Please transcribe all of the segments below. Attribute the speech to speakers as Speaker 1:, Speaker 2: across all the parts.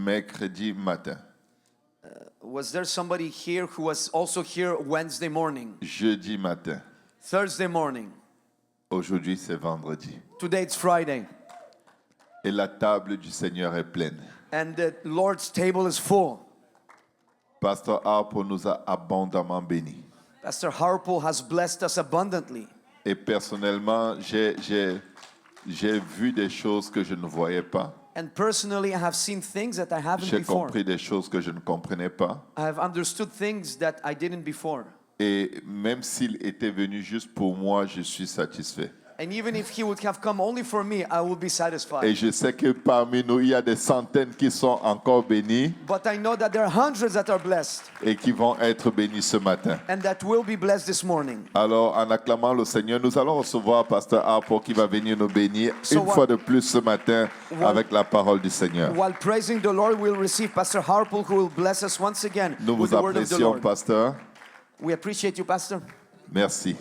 Speaker 1: mercredi matin,
Speaker 2: Was there somebody here who was also here Wednesday morning,
Speaker 1: jeudi matin.
Speaker 2: Thursday morning?
Speaker 1: Aujourd'hui, c'est vendredi.
Speaker 2: Today it's Friday.
Speaker 1: Et la table du Seigneur est pleine.
Speaker 2: And the Lord's table is full.
Speaker 1: Pasteur Harpo nous a abondamment bénis.
Speaker 2: Pastor Harpo has blessed us abundantly.
Speaker 1: Et personnellement, j'ai vu des choses que je ne voyais pas.
Speaker 2: And personally, I have seen things that I haven't
Speaker 1: J'ai
Speaker 2: before.
Speaker 1: compris des choses que je ne comprenais pas.
Speaker 2: I have understood things that I didn't before.
Speaker 1: Et même s'il était venu juste pour moi, je suis satisfait.
Speaker 2: And even if he would have come only for me, I would be
Speaker 1: Et
Speaker 2: satisfied.
Speaker 1: je sais que parmi nous, il y a des centaines qui sont encore bénis
Speaker 2: But I know that there are hundreds that are blessed
Speaker 1: et qui vont être bénis ce matin.
Speaker 2: and that will be blessed this morning.
Speaker 1: Alors, en acclamant le Seigneur, nous allons recevoir Pasteur Harpo qui va venir nous bénir
Speaker 2: So
Speaker 1: une fois de plus ce matin
Speaker 2: While-
Speaker 1: avec la parole du Seigneur.
Speaker 2: While praising the Lord, we'll receive Pastor Harpo, who will bless us once again
Speaker 1: Nous
Speaker 2: with
Speaker 1: vous
Speaker 2: the word of the
Speaker 1: apprécions,
Speaker 2: Lord.
Speaker 1: Pasteur.
Speaker 2: We appreciate you, Pastor.
Speaker 1: Merci.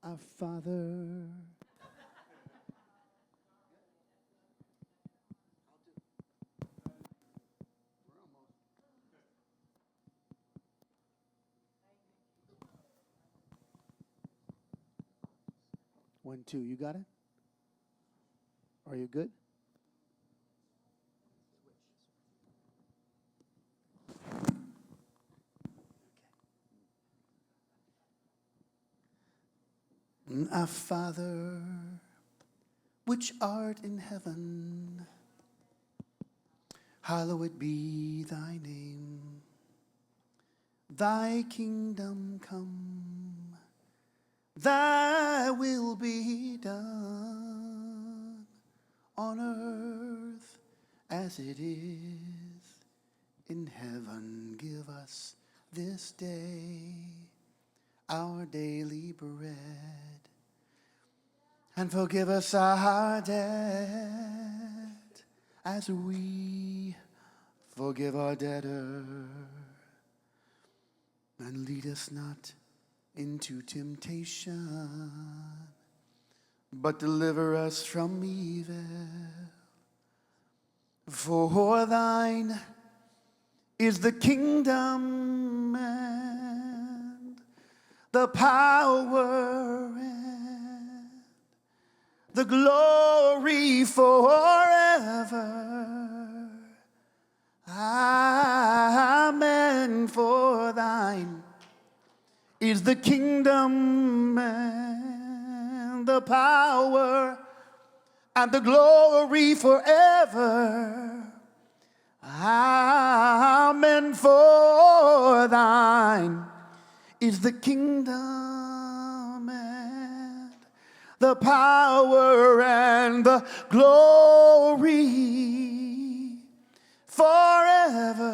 Speaker 3: Our Father. One, two, you got it? Are you good? Our Father, which art in heaven, hallowed be thy name. Thy kingdom come, thy will be done on earth as it is in heaven. Give us this day our daily bread, and forgive us our debt as we forgive our debtors. And lead us not into temptation, but deliver us from evil. For thine is the kingdom and the power and the glory forever. Amen. For thine is the kingdom and the power and the glory forever. Amen. For thine is the kingdom and the power and the glory forever,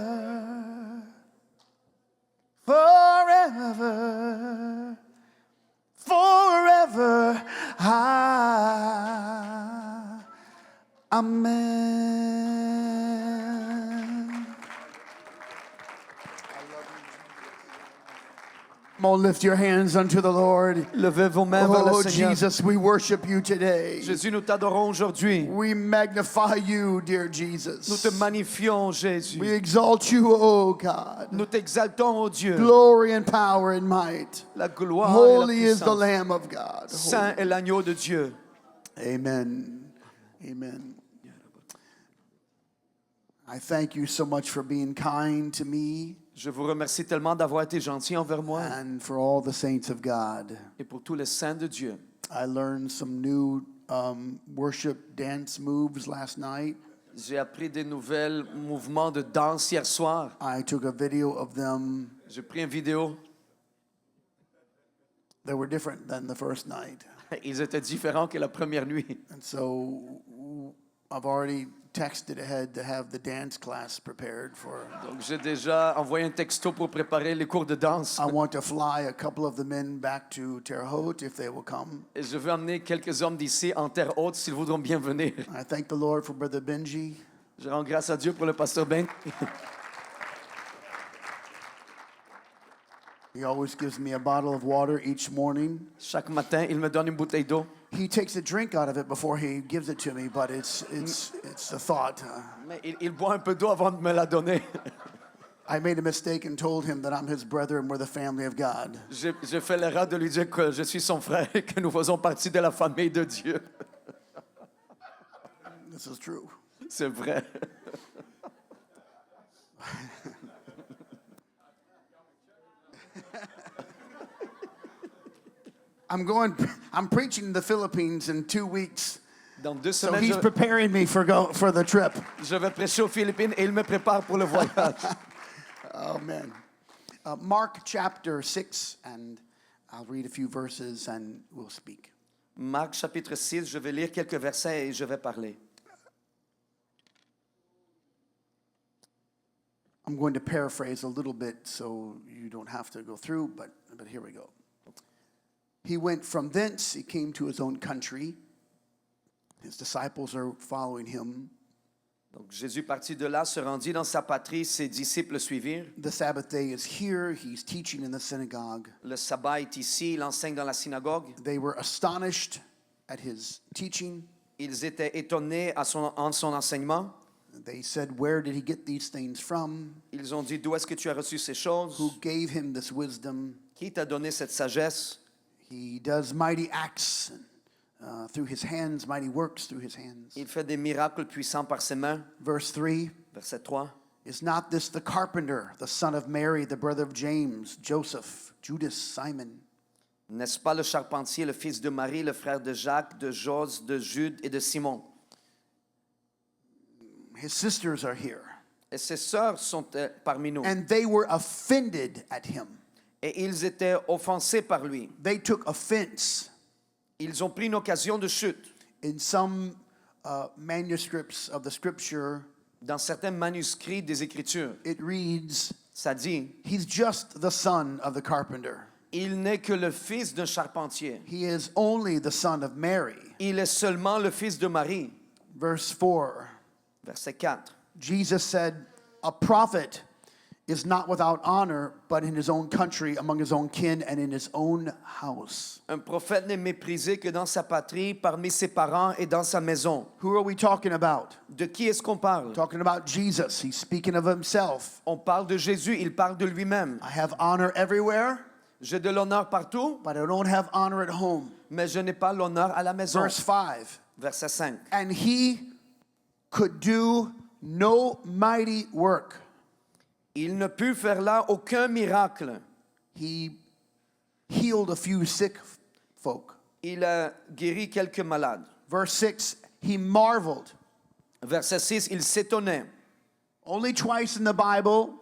Speaker 3: forever, forever. Amen. Come on, lift your hands unto the Lord.
Speaker 2: Levez vos mains vers le
Speaker 3: Oh,
Speaker 2: Seigneur.
Speaker 3: Jesus, we worship you today.
Speaker 2: Jésus, nous t'adorons aujourd'hui.
Speaker 3: We magnify you, dear
Speaker 2: Nous te
Speaker 3: Jesus.
Speaker 2: magnifions, Jésus.
Speaker 3: We exalt you, oh God.
Speaker 2: Nous t'exaltons, ô Dieu.
Speaker 3: Glory and power and might.
Speaker 2: La gloire
Speaker 3: Holy
Speaker 2: et la
Speaker 3: is the
Speaker 2: puissance.
Speaker 3: Lamb of God.
Speaker 2: Saint est l'agneau de Dieu.
Speaker 3: Amen. Amen. I thank you so much for being kind to me
Speaker 2: Je vous remercie tellement d'avoir été gentil envers moi
Speaker 3: and for all the saints of God.
Speaker 2: et pour tous les saints de Dieu.
Speaker 3: I learned some new worship dance moves last night.
Speaker 2: J'ai appris des nouvelles mouvements de danse hier soir.
Speaker 3: I took a video of them.
Speaker 2: J'ai pris une vidéo.
Speaker 3: They were different than the first night.
Speaker 2: Ils étaient différents que la première nuit.
Speaker 3: And so I've already texted ahead to have the dance class prepared for.
Speaker 2: Donc j'ai déjà envoyé un texto pour préparer les cours de danse.
Speaker 3: I want to fly a couple of the men back to Terre Haute if they will come.
Speaker 2: Et je veux emmener quelques hommes d'ici en terre haute s'ils voudront bien venir.
Speaker 3: I thank the Lord for Brother Benji.
Speaker 2: Je rends grâce à Dieu pour le pasteur Ben.
Speaker 3: He always gives me a bottle of water each morning.
Speaker 2: Chaque matin, il me donne une bouteille d'eau.
Speaker 3: He takes a drink out of it before he gives it to me, but it's a thought.
Speaker 2: Mais il boit un peu d'eau avant de me la donner.
Speaker 3: I made a mistake and told him that I'm his brother and we're the family of God.
Speaker 2: J'ai fait l'erreur de lui dire que je suis son frère et que nous faisons partie de la famille de Dieu.
Speaker 3: This is true.
Speaker 2: C'est vrai.
Speaker 3: I'm preaching in the Philippines in 2 weeks.
Speaker 2: Dans 2
Speaker 3: So
Speaker 2: semaines,
Speaker 3: he's preparing me for the trip.
Speaker 2: je vais prêcher aux Philippines et il me prépare pour le voyage.
Speaker 3: Oh, man. Mark chapter 6, and I'll read a few verses and we'll speak.
Speaker 2: Marc chapitre 6, je vais lire quelques versets et je vais parler.
Speaker 3: I'm going to paraphrase a little bit so you don't have to go through, but here we go. He went from thence, he came to his own country. His disciples are following him.
Speaker 2: Donc Jésus partit de là, se rendit dans sa patrie, ses disciples le suivirent.
Speaker 3: The Sabbath day is here, he's teaching in the synagogue.
Speaker 2: Le sabbat est ici, il enseigne dans la synagogue.
Speaker 3: They were astonished at his teaching.
Speaker 2: Ils étaient étonnés en son enseignement.
Speaker 3: They said, "Where did he get these things from?
Speaker 2: Ils ont dit, d'où est-ce que tu as reçu ces choses?
Speaker 3: Who gave him this wisdom?
Speaker 2: Qui t'a donné cette sagesse?
Speaker 3: He does mighty acts through his hands, mighty works through his hands."
Speaker 2: Il fait des miracles puissants par ses mains.
Speaker 3: Verse 3,
Speaker 2: Verset 3.
Speaker 3: "Is not this the carpenter, the son of Mary, the brother of James, Joseph, Judas, Simon?
Speaker 2: N'est-ce pas le charpentier, le fils de Marie, le frère de Jacques, de Jose, de Jude et de Simon?
Speaker 3: His sisters are here."
Speaker 2: Et ses sœurs sont parmi nous.
Speaker 3: And they were offended at him.
Speaker 2: Et ils étaient offensés par lui.
Speaker 3: They took offense.
Speaker 2: Ils ont pris une occasion de chute.
Speaker 3: In some manuscripts of the scripture,
Speaker 2: Dans certains manuscrits des Écritures,
Speaker 3: it reads,
Speaker 2: ça dit,
Speaker 3: "He's just the son of the carpenter.
Speaker 2: il n'est que le fils d'un charpentier.
Speaker 3: He is only the son of Mary."
Speaker 2: Il est seulement le fils de Marie.
Speaker 3: Verse 4,
Speaker 2: Verset 4.
Speaker 3: Jesus said, "A prophet is not without honor, but in his own country, among his own kin, and in his own house."
Speaker 2: Un prophète n'est méprisé que dans sa patrie, parmi ses parents et dans sa maison.
Speaker 3: Who are we talking about?
Speaker 2: De qui est-ce qu'on parle?
Speaker 3: Talking about Jesus. He's speaking of himself.
Speaker 2: On parle de Jésus, il parle de lui-même.
Speaker 3: "I have honor everywhere,
Speaker 2: J'ai de l'honneur partout,
Speaker 3: but I don't have honor at home."
Speaker 2: mais je n'ai pas l'honneur à la maison.
Speaker 3: Verse 5,
Speaker 2: Verset 5.
Speaker 3: "And he could do no mighty work."
Speaker 2: Il ne put faire là aucun miracle.
Speaker 3: He healed a few sick folk.
Speaker 2: Il a guéri quelques malades.
Speaker 3: Verse 6, he marveled.
Speaker 2: Verset 6, il s'étonnait.
Speaker 3: Only twice in the Bible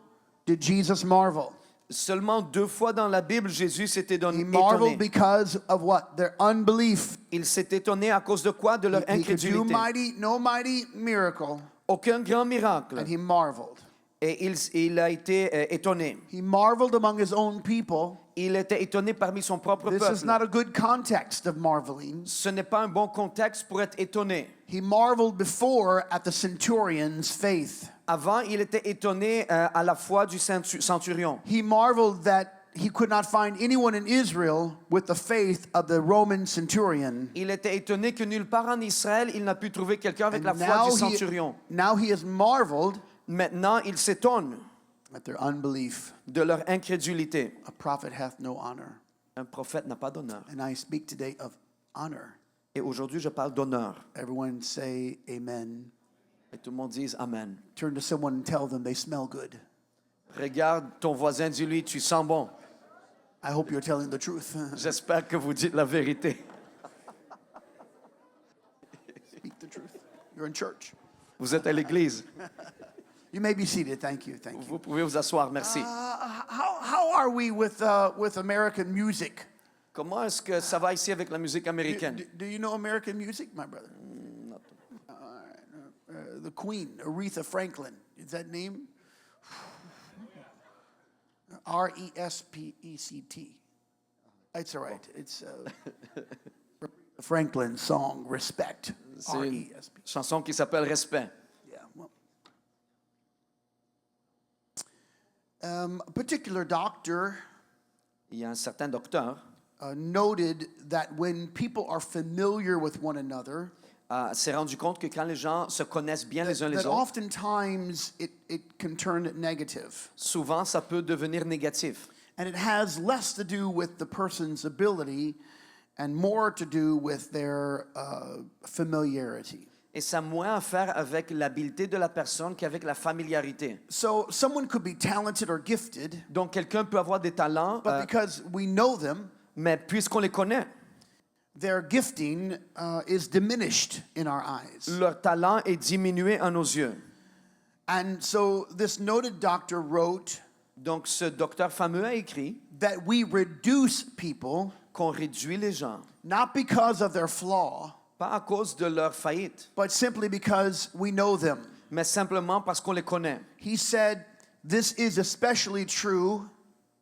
Speaker 3: did Jesus marvel.
Speaker 2: Seulement 2 fois dans la Bible, Jésus s'était
Speaker 3: He marveled
Speaker 2: étonné.
Speaker 3: because of what? Their unbelief.
Speaker 2: Il s'est étonné à cause de quoi? De leur
Speaker 3: He could do
Speaker 2: incrédulité.
Speaker 3: no mighty miracle,
Speaker 2: Aucun grand miracle.
Speaker 3: and he marveled.
Speaker 2: Et il a été étonné.
Speaker 3: He marveled among his own people.
Speaker 2: Il était étonné parmi son propre
Speaker 3: This is not
Speaker 2: peuple.
Speaker 3: a good context of marveling.
Speaker 2: Ce n'est pas un bon contexte pour être étonné.
Speaker 3: He marveled before at the centurion's faith.
Speaker 2: Avant, il était étonné à la foi du centurion.
Speaker 3: He marveled that he could not find anyone in Israel with the faith of the Roman centurion.
Speaker 2: Il était étonné que nulle part en Israël, il n'a pu trouver quelqu'un avec
Speaker 3: And
Speaker 2: la foi du
Speaker 3: now
Speaker 2: centurion.
Speaker 3: he has marveled
Speaker 2: Maintenant, il s'étonne
Speaker 3: at their unbelief.
Speaker 2: de leur incrédulité.
Speaker 3: A prophet hath no honor.
Speaker 2: Un prophète n'a pas d'honneur.
Speaker 3: And I speak today of honor.
Speaker 2: Et aujourd'hui, je parle d'honneur.
Speaker 3: Everyone say amen.
Speaker 2: Et tout le monde dise Amen.
Speaker 3: Turn to someone and tell them they smell good.
Speaker 2: Regarde ton voisin, dis-lui, tu sens bon.
Speaker 3: I hope you're telling the truth.
Speaker 2: J'espère que vous dites la vérité.
Speaker 3: Speak the truth. You're in church.
Speaker 2: Vous êtes à l'église.
Speaker 3: You may be seated. Thank you. Thank you.
Speaker 2: Vous pouvez vous asseoir. Merci.
Speaker 3: How are we with American music?
Speaker 2: Comment est-ce que ça va ici avec la musique américaine?
Speaker 3: Do you know American music, my brother? The Queen, Aretha Franklin. Is that name? Respect. It's all right. It's Franklin's song, Respect.
Speaker 2: C'est une
Speaker 3: R-E-S-P.
Speaker 2: chanson qui s'appelle Respect.
Speaker 3: Yeah. Well, a particular doctor
Speaker 2: Il y a un certain docteur
Speaker 3: noted that when people are familiar with one another,
Speaker 2: s'est rendu compte que quand les gens se connaissent bien les uns les
Speaker 3: that
Speaker 2: autres,
Speaker 3: oftentimes it can turn negative.
Speaker 2: souvent ça peut devenir négatif.
Speaker 3: And it has less to do with the person's ability and more to do with their familiarity.
Speaker 2: Et ça a moins à faire avec l'habileté de la personne qu'avec la familiarité.
Speaker 3: So someone could be talented or gifted,
Speaker 2: Donc quelqu'un peut avoir des talents,
Speaker 3: but because we know them,
Speaker 2: mais puisqu'on les connaît,
Speaker 3: their gifting is diminished in our eyes.
Speaker 2: leur talent est diminué à nos yeux.
Speaker 3: And so this noted doctor wrote
Speaker 2: Donc ce docteur fameux a écrit
Speaker 3: that we reduce people
Speaker 2: qu'on réduit les gens,
Speaker 3: not because of their flaw,
Speaker 2: pas à cause de leur faillite,
Speaker 3: but simply because we know them.
Speaker 2: mais simplement parce qu'on les connaît.
Speaker 3: He said this is especially true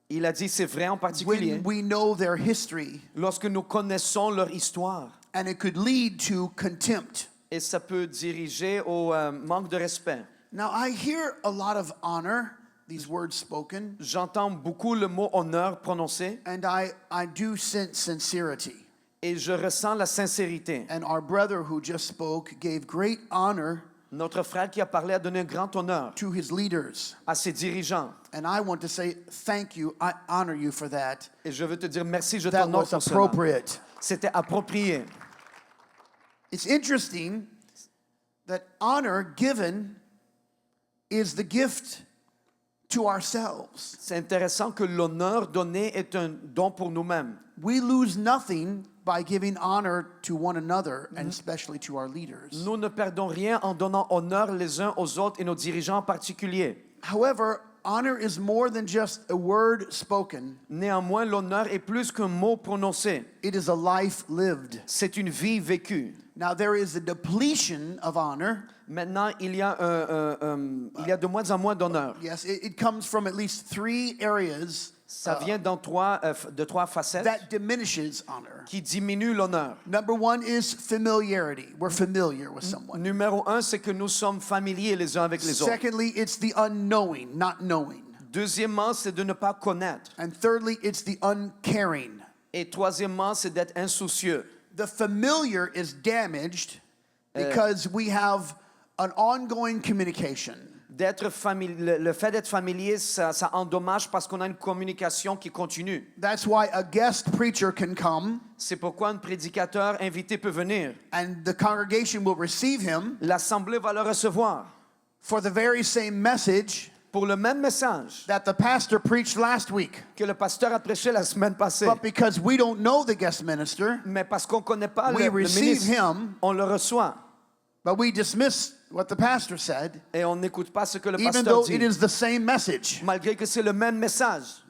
Speaker 2: Il a dit c'est vrai en particulier
Speaker 3: when we know their history,
Speaker 2: lorsque nous connaissons leur histoire.
Speaker 3: and it could lead to contempt.
Speaker 2: Et ça peut diriger au manque de respect.
Speaker 3: Now I hear a lot of honor, these words spoken,
Speaker 2: J'entends beaucoup le mot honneur prononcé
Speaker 3: and I do sense sincerity.
Speaker 2: et je ressens la sincérité.
Speaker 3: And our brother who just spoke gave great honor
Speaker 2: Notre frère qui a parlé a donné un grand honneur
Speaker 3: to his leaders.
Speaker 2: à ses dirigeants.
Speaker 3: And I want to say thank you, I honor you for that.
Speaker 2: Et je veux te dire merci, je
Speaker 3: That
Speaker 2: t'honore
Speaker 3: was
Speaker 2: pour cela.
Speaker 3: appropriate.
Speaker 2: C'était approprié.
Speaker 3: It's interesting that honor given is the gift to ourselves.
Speaker 2: C'est intéressant que l'honneur donné est un don pour nous-mêmes.
Speaker 3: We lose nothing by giving honor to one another and especially to our leaders.
Speaker 2: Nous ne perdons rien en donnant honneur les uns aux autres et nos dirigeants en particulier.
Speaker 3: However, honor is more than just a word spoken.
Speaker 2: Néanmoins, l'honneur est plus qu'un mot prononcé.
Speaker 3: It is a life lived.
Speaker 2: C'est une vie vécue.
Speaker 3: Now there is a depletion of honor.
Speaker 2: Maintenant, il y a de moins en moins d'honneur.
Speaker 3: Yes, it comes from at least 3 areas
Speaker 2: Ça vient de trois facettes
Speaker 3: that diminishes honor.
Speaker 2: qui diminuent l'honneur.
Speaker 3: Number 1 is familiarity. We're familiar with someone.
Speaker 2: Numéro 1, c'est que nous sommes familiers les uns avec les autres.
Speaker 3: Secondly, it's the unknowing, not knowing.
Speaker 2: Deuxièmement, c'est de ne pas connaître.
Speaker 3: And thirdly, it's the uncaring.
Speaker 2: Et troisièmement, c'est d'être insoucieux.
Speaker 3: The familiar is damaged because we have an ongoing communication.
Speaker 2: Le fait d'être familier, ça endommage parce qu'on a une communication qui continue.
Speaker 3: That's why a guest preacher can come
Speaker 2: C'est pourquoi un prédicateur invité peut venir.
Speaker 3: and the congregation will receive him
Speaker 2: L'assemblée va le recevoir
Speaker 3: for the very same message
Speaker 2: pour le même message
Speaker 3: that the pastor preached last week.
Speaker 2: que le pasteur a prêché la semaine passée.
Speaker 3: But because we don't know the guest minister,
Speaker 2: Mais parce qu'on ne connaît pas
Speaker 3: we
Speaker 2: le
Speaker 3: receive
Speaker 2: ministre,
Speaker 3: him,
Speaker 2: on le reçoit.
Speaker 3: but we dismiss what the pastor said,
Speaker 2: Et on n'écoute pas ce que le
Speaker 3: even
Speaker 2: pasteur
Speaker 3: though
Speaker 2: dit,
Speaker 3: it is the same message.
Speaker 2: malgré que c'est le même message.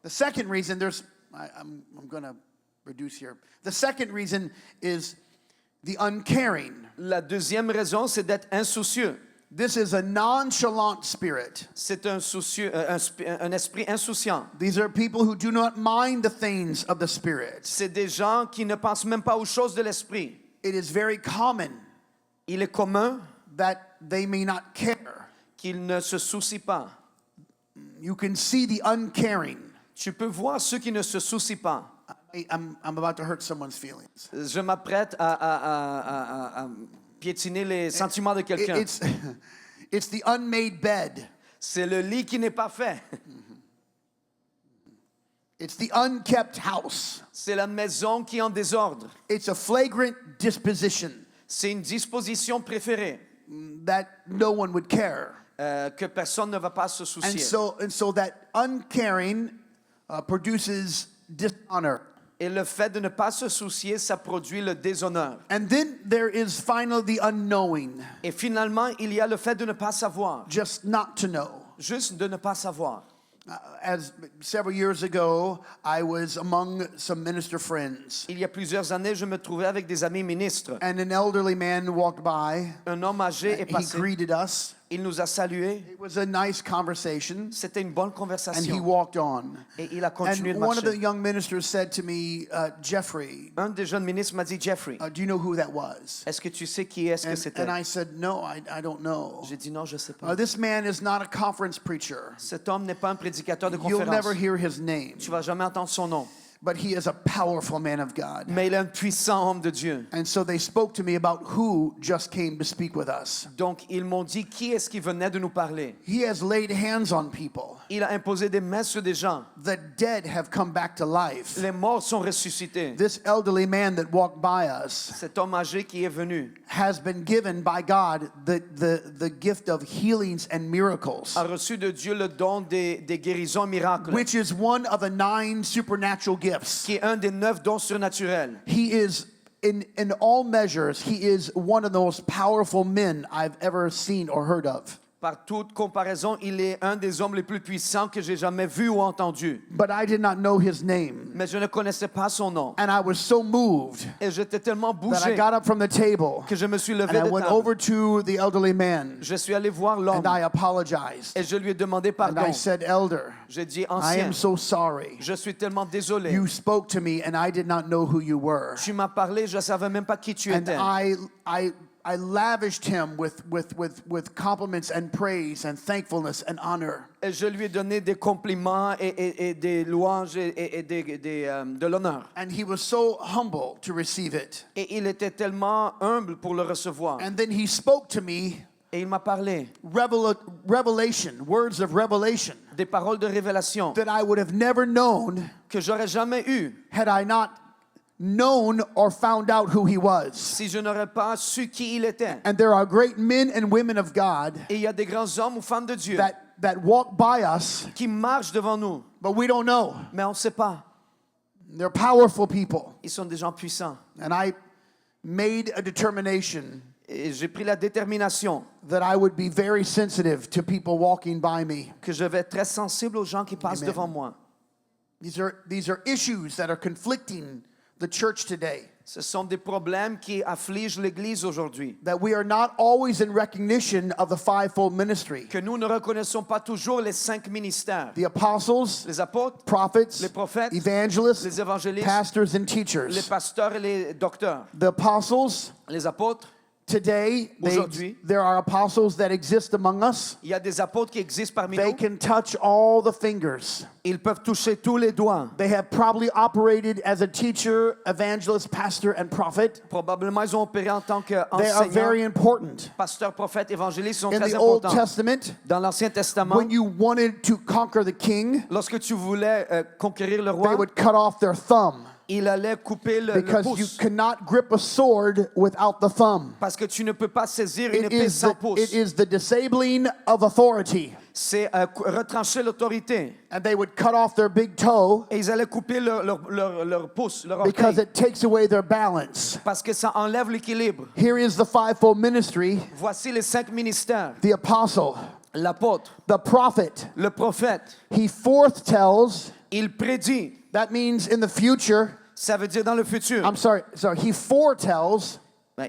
Speaker 3: The second reason, I'm going to reduce here. The second reason is the uncaring.
Speaker 2: La deuxième raison, c'est d'être insoucieux.
Speaker 3: This is a nonchalant spirit.
Speaker 2: C'est un esprit insouciant.
Speaker 3: These are people who do not mind the things of the spirit.
Speaker 2: C'est des gens qui ne pensent même pas aux choses de l'esprit.
Speaker 3: It is very common
Speaker 2: Il est commun
Speaker 3: that they may not care.
Speaker 2: qu'ils ne se soucient pas.
Speaker 3: You can see the uncaring.
Speaker 2: Tu peux voir ceux qui ne se soucient pas.
Speaker 3: I'm about to hurt someone's feelings.
Speaker 2: Je m'apprête à piétiner les sentiments de quelqu'un.
Speaker 3: It's the unmade bed.
Speaker 2: C'est le lit qui n'est pas fait.
Speaker 3: It's the unkept house.
Speaker 2: C'est la maison qui est en désordre.
Speaker 3: It's a flagrant disposition
Speaker 2: C'est une disposition préférée
Speaker 3: that no one would care.
Speaker 2: que personne ne va pas se
Speaker 3: And
Speaker 2: soucier.
Speaker 3: so that uncaring produces dishonor.
Speaker 2: Et le fait de ne pas se soucier, ça produit le déshonneur.
Speaker 3: And then there is finally the unknowing,
Speaker 2: Et finalement, il y a le fait de ne pas savoir.
Speaker 3: just not to know.
Speaker 2: Juste de ne pas savoir.
Speaker 3: As several years ago, I was among some minister friends,
Speaker 2: Il y a plusieurs années, je me trouvais avec des amis ministres.
Speaker 3: and an elderly man walked by.
Speaker 2: Un homme âgé est
Speaker 3: He
Speaker 2: passé.
Speaker 3: greeted us,
Speaker 2: Il nous a salués.
Speaker 3: It was a nice conversation,
Speaker 2: C'était une bonne
Speaker 3: and he
Speaker 2: conversation.
Speaker 3: walked on.
Speaker 2: Et il a continué de
Speaker 3: And one of the
Speaker 2: marcher.
Speaker 3: young ministers said to me, Jeffrey,
Speaker 2: Un des jeunes ministres m'a dit, Jeffrey,
Speaker 3: do you know who that was?
Speaker 2: est-ce que tu sais qui est-ce que c'était?
Speaker 3: And I said, no, I don't know.
Speaker 2: J'ai dit non, je ne sais pas.
Speaker 3: This man is not a conference preacher.
Speaker 2: Cet homme n'est pas un prédicateur de
Speaker 3: You'll
Speaker 2: conférence.
Speaker 3: never hear his name,
Speaker 2: Tu vas jamais entendre son nom.
Speaker 3: but he is a powerful man of God.
Speaker 2: Mais il est un puissant homme de Dieu.
Speaker 3: And so they spoke to me about who just came to speak with us.
Speaker 2: Donc, ils m'ont dit qui est-ce qui venait de nous parler.
Speaker 3: He has laid hands on people.
Speaker 2: Il a imposé des mains sur des gens.
Speaker 3: The dead have come back to life.
Speaker 2: Les morts sont ressuscités.
Speaker 3: This elderly man that walked by us
Speaker 2: Cet homme âgé qui est venu
Speaker 3: has been given by God the gift of healings and miracles,
Speaker 2: a reçu de Dieu le don des guérisons et miracles,
Speaker 3: which is one of the 9 supernatural gifts.
Speaker 2: qui est un des 9 dons surnaturels.
Speaker 3: He is, in all measures, he is one of the most powerful men I've ever seen or heard of.
Speaker 2: Par toute comparaison, il est un des hommes les plus puissants que j'ai jamais vu ou entendu.
Speaker 3: But I did not know his name.
Speaker 2: Mais je ne connaissais pas son nom.
Speaker 3: And I was so moved
Speaker 2: Et j'étais tellement
Speaker 3: that I
Speaker 2: bougé
Speaker 3: got up from the table
Speaker 2: que je me suis levé
Speaker 3: and I
Speaker 2: de
Speaker 3: went
Speaker 2: table.
Speaker 3: over to the elderly man
Speaker 2: Je suis allé voir l'homme
Speaker 3: and I apologized.
Speaker 2: et je lui ai demandé
Speaker 3: And
Speaker 2: pardon.
Speaker 3: I said, Elder,
Speaker 2: J'ai dit,
Speaker 3: I
Speaker 2: ancien,
Speaker 3: am so sorry.
Speaker 2: je suis tellement désolé.
Speaker 3: You spoke to me and I did not know who you were.
Speaker 2: Tu m'as parlé, je ne savais même pas qui tu
Speaker 3: And
Speaker 2: étais.
Speaker 3: I lavished him with compliments and praise and thankfulness and honor.
Speaker 2: Et je lui ai donné des compliments et des louanges et de l'honneur.
Speaker 3: And he was so humble to receive it.
Speaker 2: Et il était tellement humble pour le recevoir.
Speaker 3: And then he spoke to me
Speaker 2: Et il m'a parlé
Speaker 3: revelation, words of revelation
Speaker 2: des paroles de révélation
Speaker 3: that I would have never known
Speaker 2: que j'aurais jamais eues
Speaker 3: had I not known or found out who he was.
Speaker 2: si je n'aurais pas su qui il était.
Speaker 3: And there are great men and women of God
Speaker 2: Et il y a des grands hommes ou femmes de Dieu
Speaker 3: that walk by us,
Speaker 2: qui marchent devant nous,
Speaker 3: but we don't know.
Speaker 2: mais on ne sait pas.
Speaker 3: They're powerful people.
Speaker 2: Ils sont des gens puissants.
Speaker 3: And I made a determination
Speaker 2: Et j'ai pris la détermination
Speaker 3: that I would be very sensitive to people walking by me.
Speaker 2: que je vais être très sensible aux gens qui passent
Speaker 3: Amen.
Speaker 2: devant moi.
Speaker 3: These are issues that are conflicting the church today.
Speaker 2: Ce sont des problèmes qui affligent l'Église aujourd'hui.
Speaker 3: That we are not always in recognition of the fivefold ministry.
Speaker 2: Que nous ne reconnaissons pas toujours les 5 ministères.
Speaker 3: The apostles,
Speaker 2: Les apôtres,
Speaker 3: prophets,
Speaker 2: les prophètes,
Speaker 3: evangelists,
Speaker 2: les évangélistes,
Speaker 3: pastors and
Speaker 2: les
Speaker 3: teachers.
Speaker 2: pasteurs et les docteurs.
Speaker 3: The apostles,
Speaker 2: Les apôtres,
Speaker 3: today,
Speaker 2: Aujourd'hui.
Speaker 3: there are apostles that exist among us.
Speaker 2: il y a des apôtres qui existent parmi
Speaker 3: They
Speaker 2: nous.
Speaker 3: can touch all the fingers.
Speaker 2: Ils peuvent toucher tous les doigts.
Speaker 3: They have probably operated as a teacher, evangelist, pastor, and prophet.
Speaker 2: Probablement, ils ont opéré en tant
Speaker 3: They are very
Speaker 2: qu'enseignants,
Speaker 3: important.
Speaker 2: pasteurs, prophètes, évangélistes. Ils sont
Speaker 3: In
Speaker 2: très
Speaker 3: the Old
Speaker 2: importants.
Speaker 3: Testament,
Speaker 2: Dans l'Ancien Testament,
Speaker 3: when you wanted to conquer the king,
Speaker 2: lorsque tu voulais conquérir le
Speaker 3: they
Speaker 2: roi,
Speaker 3: would cut off their thumb
Speaker 2: il allait couper le
Speaker 3: because you
Speaker 2: pouce.
Speaker 3: cannot grip a sword without the thumb.
Speaker 2: Parce que tu ne peux pas saisir une
Speaker 3: It
Speaker 2: épée
Speaker 3: is
Speaker 2: sans
Speaker 3: the,
Speaker 2: pouce.
Speaker 3: it is the disabling of authority.
Speaker 2: C'est retrancher l'autorité.
Speaker 3: And they would cut off their big toe
Speaker 2: Et ils allaient couper leur pouce, leur
Speaker 3: because
Speaker 2: orteil.
Speaker 3: it takes away their balance.
Speaker 2: Parce que ça enlève l'équilibre.
Speaker 3: Here is the fivefold ministry:
Speaker 2: Voici les 5 ministères.
Speaker 3: the apostle,
Speaker 2: L'apôtre,
Speaker 3: the prophet.
Speaker 2: le prophète,
Speaker 3: He foretells.
Speaker 2: il prédit.
Speaker 3: That means in the future.
Speaker 2: Ça veut dire dans le futur.
Speaker 3: I'm sorry. He foretells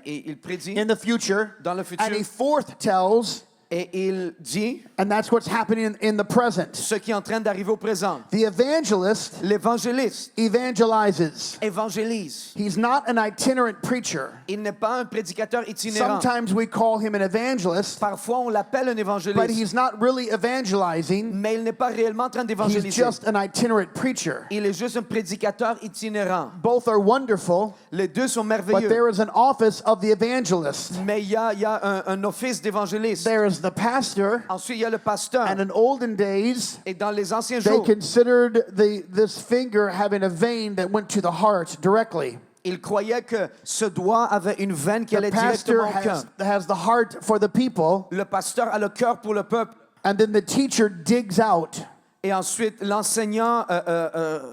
Speaker 2: Et il prédit
Speaker 3: in the future,
Speaker 2: dans le futur.
Speaker 3: and he forthtells,
Speaker 2: Et il dit
Speaker 3: and that's what's happening in the present.
Speaker 2: ce qui est en train d'arriver au présent.
Speaker 3: The evangelist
Speaker 2: L'évangéliste
Speaker 3: evangelizes.
Speaker 2: évangélise.
Speaker 3: He's not an itinerant preacher.
Speaker 2: Il n'est pas un prédicateur itinérant.
Speaker 3: Sometimes we call him an evangelist,
Speaker 2: Parfois, on l'appelle un
Speaker 3: but
Speaker 2: évangéliste.
Speaker 3: he's not really evangelizing.
Speaker 2: Mais il n'est pas réellement en train
Speaker 3: He's
Speaker 2: d'évangéliser.
Speaker 3: just an itinerant preacher.
Speaker 2: Il est juste un prédicateur itinérant.
Speaker 3: Both are wonderful,
Speaker 2: Les deux sont
Speaker 3: but
Speaker 2: merveilleux.
Speaker 3: there is an office of the evangelist.
Speaker 2: Mais il y a un office d'évangéliste.
Speaker 3: There is the pastor,
Speaker 2: Ensuite, il y a le pasteur.
Speaker 3: and in olden days,
Speaker 2: Et dans les anciens
Speaker 3: they
Speaker 2: jours,
Speaker 3: considered this finger having a vein that went to the heart directly.
Speaker 2: il croyait que ce doigt avait une veine qui
Speaker 3: The
Speaker 2: allait
Speaker 3: pastor
Speaker 2: directement au cœur.
Speaker 3: has the heart for the people,
Speaker 2: Le pasteur a le cœur pour le peuple.
Speaker 3: and then the teacher digs out.
Speaker 2: Et ensuite, l'enseignant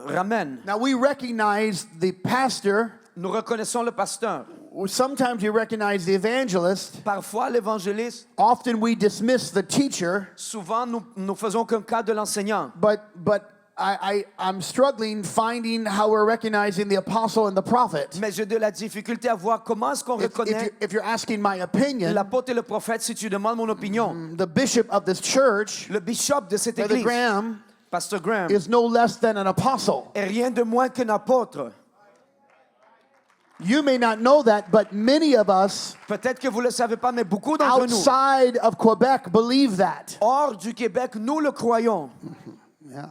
Speaker 2: ramène.
Speaker 3: Now we recognize the pastor.
Speaker 2: Nous reconnaissons le pasteur.
Speaker 3: Sometimes we recognize the evangelist.
Speaker 2: Parfois, l'évangéliste,
Speaker 3: Often we dismiss the teacher.
Speaker 2: souvent, nous faisons comme cas de l'enseignant.
Speaker 3: But I'm struggling finding how we're recognizing the apostle and the prophet.
Speaker 2: Mais j'ai de la difficulté à voir comment est-ce qu'on
Speaker 3: If
Speaker 2: reconnaît
Speaker 3: you're asking my opinion,
Speaker 2: l'apôtre et le prophète, si tu demandes mon opinion.
Speaker 3: the bishop of this church,
Speaker 2: Le bishop de cette
Speaker 3: Brother
Speaker 2: église,
Speaker 3: Graham,
Speaker 2: Pasteur Graham,
Speaker 3: is no less than an apostle.
Speaker 2: est rien de moins qu'un apôtre.
Speaker 3: You may not know that, but many of us
Speaker 2: Peut-être que vous ne le savez pas, mais beaucoup d'entre nous,
Speaker 3: outside of Quebec believe that.
Speaker 2: hors du Québec, nous le croyons.
Speaker 3: Yeah.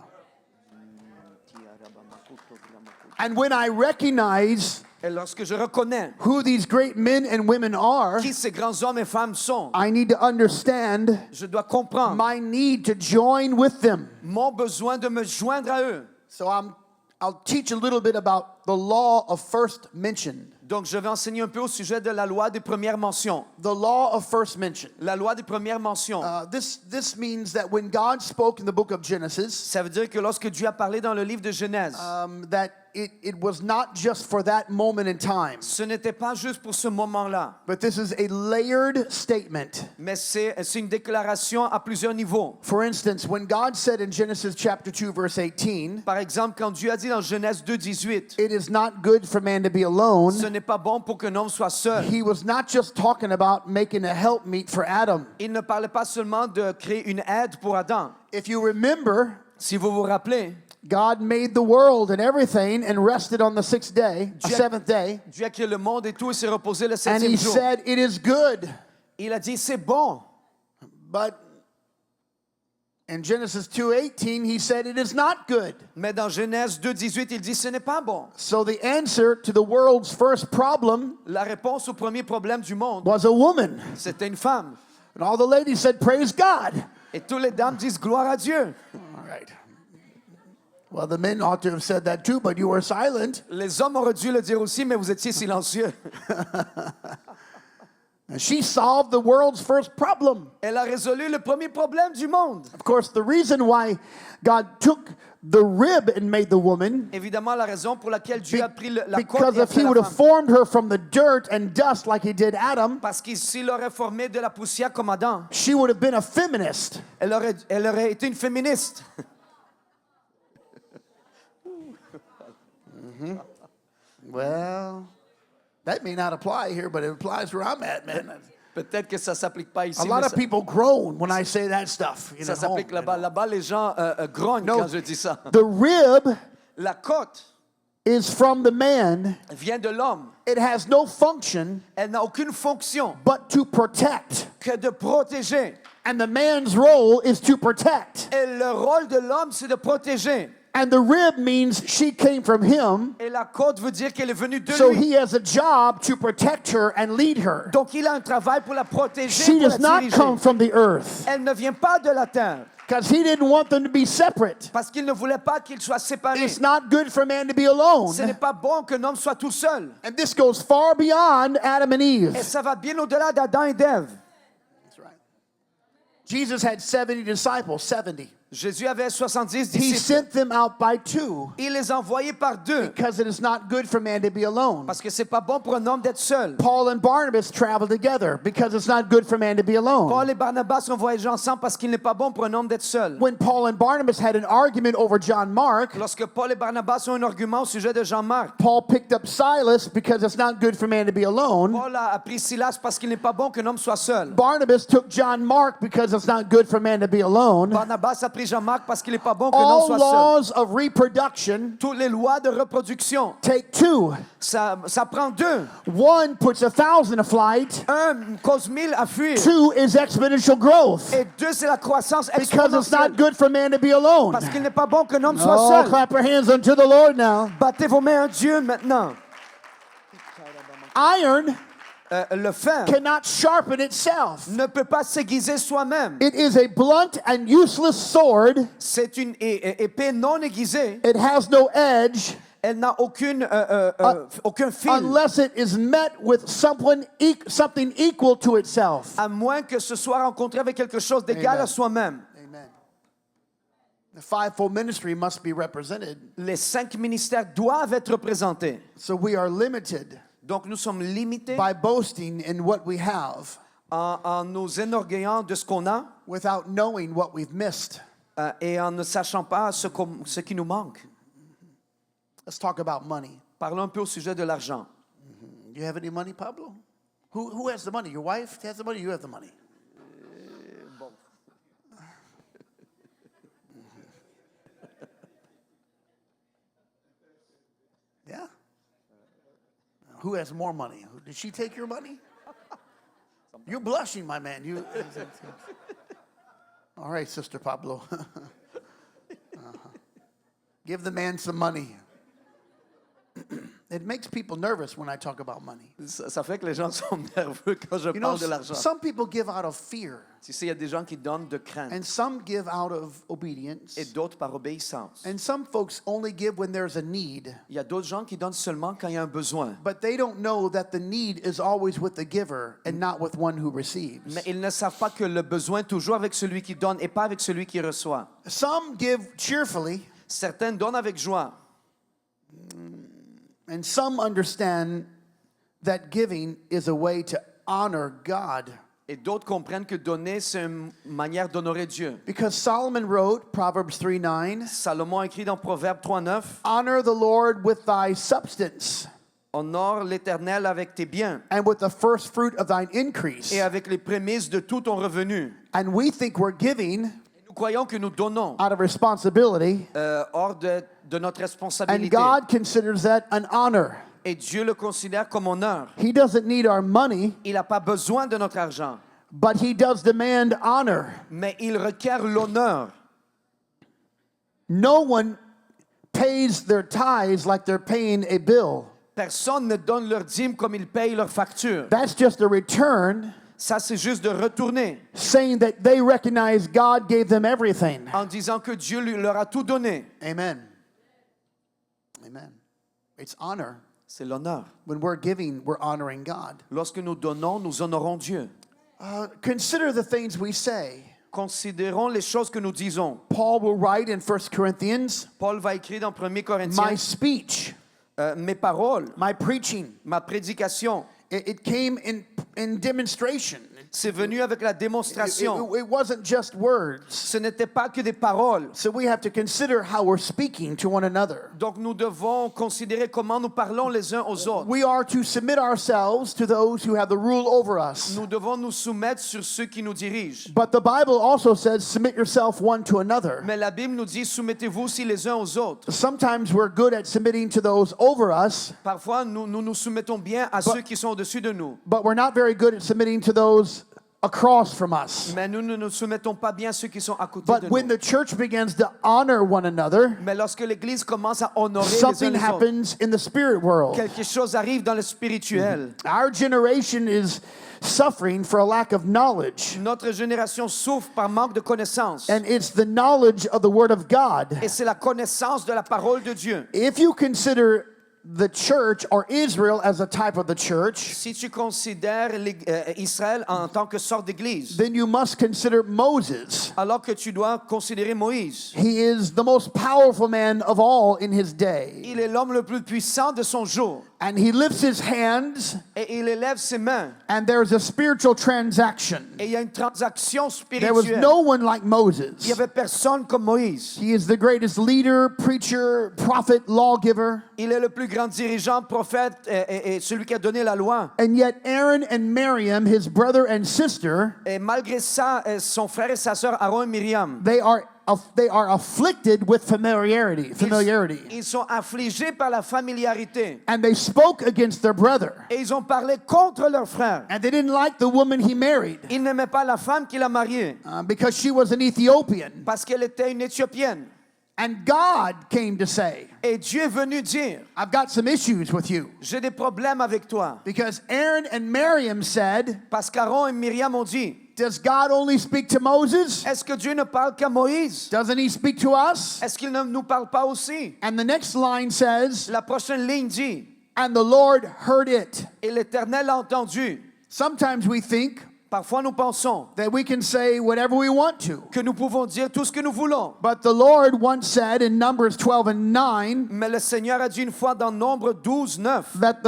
Speaker 3: And when I recognize
Speaker 2: Et lorsque je reconnais
Speaker 3: who these great men and women are,
Speaker 2: qui ces grands hommes et femmes sont,
Speaker 3: I need to understand
Speaker 2: je dois comprendre
Speaker 3: my need to join with them.
Speaker 2: mon besoin de me joindre à eux.
Speaker 3: So I'll teach a little bit about the law of first mention.
Speaker 2: Donc, je vais enseigner un peu au sujet de la loi des premières mentions.
Speaker 3: The law of first mention.
Speaker 2: La loi des premières mentions.
Speaker 3: This means that when God spoke in the book of Genesis,
Speaker 2: Ça veut dire que lorsque Dieu a parlé dans le livre de Genèse,
Speaker 3: that it was not just for that moment in time,
Speaker 2: ce n'était pas juste pour ce moment-là,
Speaker 3: but this is a layered statement.
Speaker 2: mais c'est une déclaration à plusieurs niveaux.
Speaker 3: For instance, when God said in Genesis chapter 2 verse 18,
Speaker 2: Par exemple, quand Dieu a dit dans Genèse 2:18,
Speaker 3: it is not good for man to be alone,
Speaker 2: ce n'est pas bon pour qu'un homme soit seul.
Speaker 3: he was not just talking about making a helpmeet for Adam.
Speaker 2: Il ne parlait pas seulement de créer une aide pour Adam.
Speaker 3: If you remember,
Speaker 2: Si vous vous rappelez,
Speaker 3: God made the world and everything and rested on the sixth day, seventh day,
Speaker 2: Dieu a créé le monde et tout et s'est reposé le
Speaker 3: and
Speaker 2: septième
Speaker 3: he
Speaker 2: jour.
Speaker 3: said, it is good.
Speaker 2: Il a dit, c'est bon.
Speaker 3: But in Genesis 2:18, he said, it is not good.
Speaker 2: Mais dans Genèse 2:18, il dit, ce n'est pas bon.
Speaker 3: So the answer to the world's first problem
Speaker 2: La réponse au premier problème du monde,
Speaker 3: was a woman.
Speaker 2: c'était une femme.
Speaker 3: And all the ladies said, praise God.
Speaker 2: Et toutes les dames disent gloire à Dieu.
Speaker 3: All right. Well, the men ought to have said that too, but you were silent.
Speaker 2: Les hommes auraient dû le dire aussi, mais vous étiez silencieux.
Speaker 3: And she solved the world's first problem.
Speaker 2: Elle a résolu le premier problème du monde.
Speaker 3: Of course, the reason why God took the rib and made the woman,
Speaker 2: Évidemment, la raison pour laquelle Dieu a pris la côte
Speaker 3: because
Speaker 2: et a
Speaker 3: if
Speaker 2: fait
Speaker 3: he
Speaker 2: la
Speaker 3: would have
Speaker 2: femme.
Speaker 3: formed her from the dirt and dust like he did Adam,
Speaker 2: Parce que s'il aurait formé de la poussière comme Adam,
Speaker 3: she would have been a feminist.
Speaker 2: elle aurait été une féministe.
Speaker 3: Well, that may not apply here, but it applies where I'm at, man.
Speaker 2: Peut-être que ça s'applique pas ici,
Speaker 3: A lot
Speaker 2: mais
Speaker 3: of people groan when I say that stuff.
Speaker 2: ça s'applique là-bas. Là-bas, les gens grognent
Speaker 3: No.
Speaker 2: quand je dis ça.
Speaker 3: The rib
Speaker 2: La côte
Speaker 3: is from the man.
Speaker 2: vient de l'homme.
Speaker 3: It has no function
Speaker 2: Elle n'a aucune fonction
Speaker 3: but to protect.
Speaker 2: que de protéger.
Speaker 3: And the man's role is to protect.
Speaker 2: Et le rôle de l'homme, c'est de protéger.
Speaker 3: And the rib means she came from him,
Speaker 2: Et la côte veut dire qu'elle est venue de
Speaker 3: so
Speaker 2: lui.
Speaker 3: he has a job to protect her and lead her.
Speaker 2: Donc il a un travail pour la protéger,
Speaker 3: She
Speaker 2: pour la
Speaker 3: does not
Speaker 2: diriger.
Speaker 3: come from the earth,
Speaker 2: Elle ne vient pas de la terre.
Speaker 3: because he didn't want them to be separate.
Speaker 2: Parce qu'il ne voulait pas qu'ils soient séparés.
Speaker 3: It's not good for man to be alone.
Speaker 2: Ce n'est pas bon qu'un homme soit tout seul.
Speaker 3: And this goes far beyond Adam and Eve.
Speaker 2: Et ça va bien au-delà d'Adam et d'Ève.
Speaker 3: That's right. Jesus had 70 disciples, 70.
Speaker 2: Jésus avait 70
Speaker 3: He
Speaker 2: disciples.
Speaker 3: sent them out by two
Speaker 2: Il les a envoyés par deux.
Speaker 3: because it is not good for man to be alone.
Speaker 2: Parce que c'est pas bon pour un homme d'être seul.
Speaker 3: Paul and Barnabas traveled together because it's not good for man to be alone.
Speaker 2: Paul et Barnabas ont voyagé ensemble parce qu'il n'est pas bon pour un homme d'être seul.
Speaker 3: When Paul and Barnabas had an argument over John Mark,
Speaker 2: Lorsque Paul et Barnabas ont un argument au sujet de Jean-Marc,
Speaker 3: Paul picked up Silas because it's not good for man to be alone.
Speaker 2: Paul a pris Silas parce qu'il n'est pas bon qu'un homme soit seul.
Speaker 3: Barnabas took John Mark because it's not good for man to be alone.
Speaker 2: Barnabas a pris Jean-Marc parce qu'il n'est pas bon qu'un homme
Speaker 3: All
Speaker 2: soit seul.
Speaker 3: laws of reproduction
Speaker 2: Toutes les lois de reproduction,
Speaker 3: take two.
Speaker 2: ça prend deux.
Speaker 3: One puts 1,000 to flight.
Speaker 2: Un cause 1000 à fuir.
Speaker 3: Two is exponential growth
Speaker 2: Et deux, c'est la croissance
Speaker 3: because it's not
Speaker 2: exponentielle.
Speaker 3: good for man to be alone.
Speaker 2: Parce qu'il n'est pas bon qu'un homme soit
Speaker 3: Oh,
Speaker 2: seul.
Speaker 3: clap your hands unto the Lord now.
Speaker 2: Battez vos mains à Dieu maintenant.
Speaker 3: Iron
Speaker 2: Le fer
Speaker 3: cannot sharpen itself.
Speaker 2: ne peut pas s'aiguiser soi-même.
Speaker 3: It is a blunt and useless sword.
Speaker 2: C'est une épée non aiguisée.
Speaker 3: It has no edge
Speaker 2: Elle n'a aucun fil.
Speaker 3: unless it is met with something equal to itself.
Speaker 2: À moins que ce soit rencontré avec quelque chose d'égal
Speaker 3: Amen.
Speaker 2: à soi-même.
Speaker 3: Amen. The fivefold ministry must be represented.
Speaker 2: Les 5 ministères doivent être représentés.
Speaker 3: So we are limited
Speaker 2: Donc nous sommes limités
Speaker 3: by boasting in what we have
Speaker 2: en nous énorgueillant de ce qu'on a
Speaker 3: without knowing what we've missed.
Speaker 2: et en ne sachant pas ce qui nous manque.
Speaker 3: Let's talk about money.
Speaker 2: Parlons un peu au sujet de l'argent.
Speaker 3: Do you have any money, Pablo? Who has the money? Your wife has the money, you have the money? Yeah? Who has more money? Did she take your money? You're blushing, my man. All right, Sister Pablo. Give the man some money. It makes people nervous when I talk about money.
Speaker 2: Ça fait que les gens sont nerveux quand je
Speaker 3: You know,
Speaker 2: parle de l'argent.
Speaker 3: some people give out of fear,
Speaker 2: Tu sais, il y a des gens qui donnent de crainte
Speaker 3: and some give out of obedience,
Speaker 2: et d'autres par obéissance.
Speaker 3: and some folks only give when there's a need.
Speaker 2: Il y a d'autres gens qui donnent seulement quand il y a un besoin.
Speaker 3: But they don't know that the need is always with the giver and not with one who receives.
Speaker 2: Mais ils ne savent pas que le besoin est toujours avec celui qui donne et pas avec celui qui reçoit.
Speaker 3: Some give cheerfully,
Speaker 2: Certains donnent avec joie.
Speaker 3: and some understand that giving is a way to honor God.
Speaker 2: Et d'autres comprennent que donner, c'est une manière d'honorer Dieu.
Speaker 3: Because Solomon wrote, Proverbs 3:9,
Speaker 2: Salomon écrit dans Proverbe 3:9,
Speaker 3: honor the Lord with thy substance
Speaker 2: honore l'Éternel avec tes biens
Speaker 3: and with the first fruit of thine increase.
Speaker 2: et avec les prémices de tout ton revenu.
Speaker 3: And we think we're giving
Speaker 2: Nous croyons que nous donnons
Speaker 3: out of responsibility,
Speaker 2: hors de notre
Speaker 3: and
Speaker 2: responsabilité.
Speaker 3: God considers that an honor.
Speaker 2: Et Dieu le considère comme honneur.
Speaker 3: He doesn't need our money,
Speaker 2: Il n'a pas besoin de notre argent,
Speaker 3: but he does demand honor.
Speaker 2: mais il requiert l'honneur.
Speaker 3: No one pays their tithes like they're paying a bill.
Speaker 2: Personne ne donne leur dîme comme ils payent leurs factures.
Speaker 3: That's just a return
Speaker 2: Ça, c'est juste de retourner
Speaker 3: saying that they recognize God gave them everything.
Speaker 2: en disant que Dieu leur a tout donné.
Speaker 3: Amen. Amen. It's honor.
Speaker 2: C'est l'honneur.
Speaker 3: When we're giving, we're honoring God.
Speaker 2: Lorsque nous donnons, nous honorons Dieu.
Speaker 3: Consider the things we say.
Speaker 2: Considérons les choses que nous disons.
Speaker 3: Paul will write in 1 Corinthians,
Speaker 2: Paul va écrire dans 1
Speaker 3: my
Speaker 2: Corinthiens,
Speaker 3: speech,
Speaker 2: mes paroles,
Speaker 3: my preaching,
Speaker 2: ma prédication,
Speaker 3: it came in demonstration.
Speaker 2: c'est venu avec la démonstration.
Speaker 3: It wasn't just words.
Speaker 2: Ce n'était pas que des paroles.
Speaker 3: So we have to consider how we're speaking to one another.
Speaker 2: Donc nous devons considérer comment nous parlons les uns aux autres.
Speaker 3: We are to submit ourselves to those who have the rule over us.
Speaker 2: Nous devons nous soumettre sur ceux qui nous dirigent.
Speaker 3: But the Bible also says, submit yourself one to another.
Speaker 2: Mais la Bible nous dit, soumettez-vous aussi les uns aux autres.
Speaker 3: Sometimes we're good at submitting to those over us,
Speaker 2: Parfois, nous nous soumettons bien à ceux qui sont au-dessus de nous.
Speaker 3: but we're not very good at submitting to those across from us.
Speaker 2: Mais nous ne nous soumettons pas bien à ceux qui sont à côté
Speaker 3: But
Speaker 2: de
Speaker 3: when
Speaker 2: nous.
Speaker 3: the church begins to honor one another,
Speaker 2: Mais lorsque l'Église commence à honorer les uns
Speaker 3: something
Speaker 2: les autres,
Speaker 3: happens in the spirit world.
Speaker 2: quelque chose arrive dans le spirituel.
Speaker 3: Our generation is suffering for a lack of knowledge,
Speaker 2: Notre génération souffre par manque de connaissance.
Speaker 3: and it's the knowledge of the Word of God.
Speaker 2: Et c'est la connaissance de la parole de Dieu.
Speaker 3: If you consider the church or Israel as a type of the church,
Speaker 2: Si tu considères Israël en tant que sorte d'église,
Speaker 3: then you must consider Moses.
Speaker 2: alors que tu dois considérer Moïse.
Speaker 3: He is the most powerful man of all in his day.
Speaker 2: Il est l'homme le plus puissant de son jour.
Speaker 3: And he lifts his hands,
Speaker 2: Et il élève ses mains.
Speaker 3: and there's a spiritual transaction.
Speaker 2: Et il y a une transaction
Speaker 3: There was
Speaker 2: spirituelle.
Speaker 3: no one like
Speaker 2: Il n'y
Speaker 3: Moses.
Speaker 2: avait personne comme Moïse.
Speaker 3: He is the greatest leader, preacher, prophet, lawgiver.
Speaker 2: Il est le plus grand dirigeant, prophète et celui qui a donné la loi.
Speaker 3: And yet Aaron and Miriam, his brother and sister,
Speaker 2: Et malgré ça, son frère et sa sœur Aaron et Myriam,
Speaker 3: they are afflicted with familiarity.
Speaker 2: ils sont affligés par la familiarité.
Speaker 3: And they spoke against their brother.
Speaker 2: Et ils ont parlé contre leur frère.
Speaker 3: And they didn't like the woman he married
Speaker 2: Ils n'aimaient pas la femme qu'il a mariée
Speaker 3: because she was an Ethiopian.
Speaker 2: parce qu'elle était une Éthiopienne.
Speaker 3: And God came to say,
Speaker 2: Et Dieu est venu dire,
Speaker 3: I've got some issues with you.
Speaker 2: j'ai des problèmes avec toi.
Speaker 3: Because Aaron and Miriam said,
Speaker 2: Parce qu'Aaron et Myriam ont dit,
Speaker 3: does God only speak to Moses?
Speaker 2: est-ce que Dieu ne parle qu'à Moïse?
Speaker 3: Doesn't he speak to us?
Speaker 2: Est-ce qu'il ne nous parle pas aussi?
Speaker 3: And the next line says,
Speaker 2: La prochaine ligne dit,
Speaker 3: and the Lord heard it.
Speaker 2: et l'Éternel a entendu.
Speaker 3: Sometimes we think
Speaker 2: Parfois nous pensons
Speaker 3: that we can say whatever we want to.
Speaker 2: que nous pouvons dire tout ce que nous voulons.
Speaker 3: But the Lord once said in Numbers 12 and 9
Speaker 2: Mais le Seigneur a dit une fois dans Nombre 12, 9,
Speaker 3: that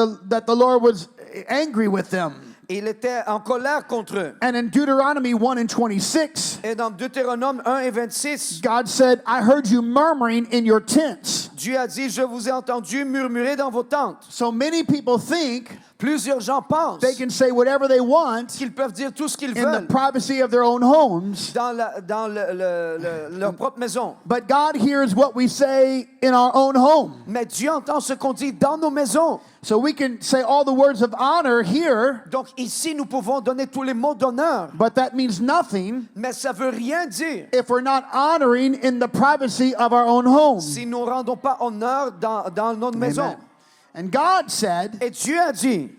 Speaker 3: the Lord was angry with them.
Speaker 2: Il était en colère contre eux.
Speaker 3: And in Deuteronomy 1 and 26,
Speaker 2: Et dans Deutéronome 1 et 26,
Speaker 3: God said, I heard you murmuring in your tents.
Speaker 2: Dieu a dit, je vous ai entendu murmurer dans vos tentes.
Speaker 3: So many people think
Speaker 2: Plusieurs gens pensent
Speaker 3: they can say whatever they want
Speaker 2: qu'ils peuvent dire tout ce qu'ils
Speaker 3: in the
Speaker 2: veulent
Speaker 3: privacy of their own homes.
Speaker 2: dans leur propre maison.
Speaker 3: But God hears what we say in our own home.
Speaker 2: Mais Dieu entend ce qu'on dit dans nos maisons.
Speaker 3: So we can say all the words of honor here,
Speaker 2: Donc ici, nous pouvons donner tous les mots d'honneur.
Speaker 3: but that means nothing
Speaker 2: Mais ça veut rien dire
Speaker 3: if we're not honoring in the privacy of our own home.
Speaker 2: si nous ne rendons pas honneur dans notre maison.
Speaker 3: Amen. And God said,
Speaker 2: Et Dieu a dit,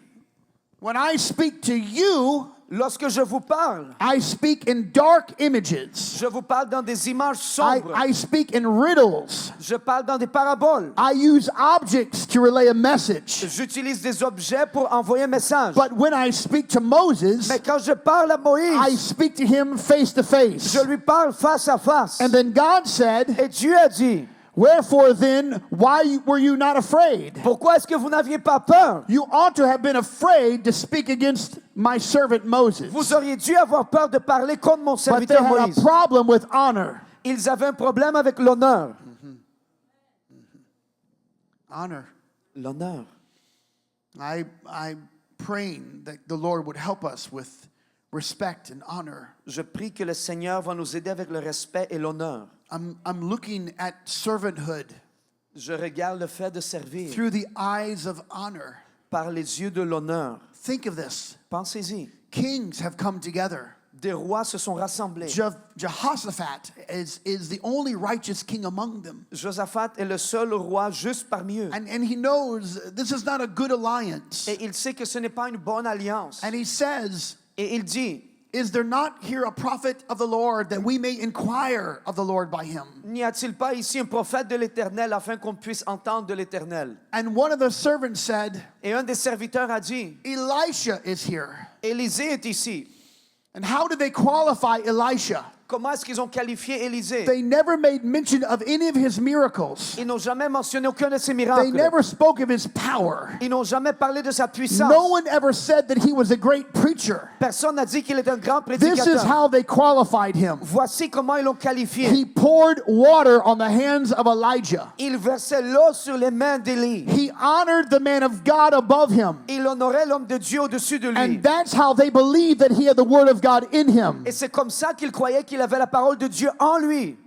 Speaker 3: when I speak to you,
Speaker 2: lorsque je vous parle,
Speaker 3: I speak in dark images.
Speaker 2: je vous parle dans des images sombres.
Speaker 3: I speak in riddles.
Speaker 2: Je parle dans des paraboles.
Speaker 3: I use objects to relay a message.
Speaker 2: J'utilise des objets pour envoyer un message.
Speaker 3: But when I speak to Moses,
Speaker 2: Mais quand je parle à
Speaker 3: I
Speaker 2: Moïse,
Speaker 3: speak to him face to face.
Speaker 2: je lui parle face à face.
Speaker 3: And then God said,
Speaker 2: Et Dieu a dit,
Speaker 3: wherefore then, why were you not afraid?
Speaker 2: pourquoi est-ce que vous n'aviez pas peur?
Speaker 3: You ought to have been afraid to speak against my servant Moses.
Speaker 2: Vous auriez dû avoir peur de parler contre mon
Speaker 3: But they
Speaker 2: serviteur
Speaker 3: had
Speaker 2: Moïse.
Speaker 3: a problem with honor.
Speaker 2: Ils avaient un problème avec l'honneur.
Speaker 3: Honor.
Speaker 2: L'honneur.
Speaker 3: I'm praying that the Lord would help us with respect and honor.
Speaker 2: Je prie que le Seigneur va nous aider avec le respect et l'honneur.
Speaker 3: I'm looking at servanthood
Speaker 2: Je regarde le fait de servir
Speaker 3: through the eyes of honor.
Speaker 2: par les yeux de l'honneur.
Speaker 3: Think of this.
Speaker 2: Pensez-y.
Speaker 3: Kings have come together.
Speaker 2: Des rois se sont rassemblés.
Speaker 3: Jehoshaphat is the only righteous king among them.
Speaker 2: Josaphat est le seul roi juste parmi eux.
Speaker 3: And he knows this is not a good alliance.
Speaker 2: Et il sait que ce n'est pas une bonne alliance.
Speaker 3: And he says,
Speaker 2: Et il dit,
Speaker 3: is there not here a prophet of the Lord that we may inquire of the Lord by him?
Speaker 2: n'y a-t-il pas ici un prophète de l'Éternel afin qu'on puisse entendre de l'Éternel?
Speaker 3: And one of the servants said,
Speaker 2: Et un des serviteurs a dit,
Speaker 3: Elisha is here.
Speaker 2: Élisée est ici.
Speaker 3: And how did they qualify Elisha?
Speaker 2: Comment est-ce qu'ils ont qualifié Élisée?
Speaker 3: They never made mention of any of his miracles.
Speaker 2: Ils n'ont jamais mentionné aucun de ses
Speaker 3: They
Speaker 2: miracles.
Speaker 3: never spoke of his power.
Speaker 2: Ils n'ont jamais parlé de sa puissance.
Speaker 3: No one ever said that he was a great preacher.
Speaker 2: Personne n'a dit qu'il était un grand
Speaker 3: This is
Speaker 2: prédicateur.
Speaker 3: how they qualified him.
Speaker 2: Voici comment ils l'ont qualifié.
Speaker 3: He poured water on the hands of Elijah.
Speaker 2: Il versait l'eau sur les mains d'Élie.
Speaker 3: He honored the man of God above him.
Speaker 2: Il honorait l'homme de Dieu au-dessus de lui.
Speaker 3: And that's how they believed that he had the word of God in him.
Speaker 2: Et c'est comme ça qu'ils croyaient qu'il avait la parole de Dieu en lui.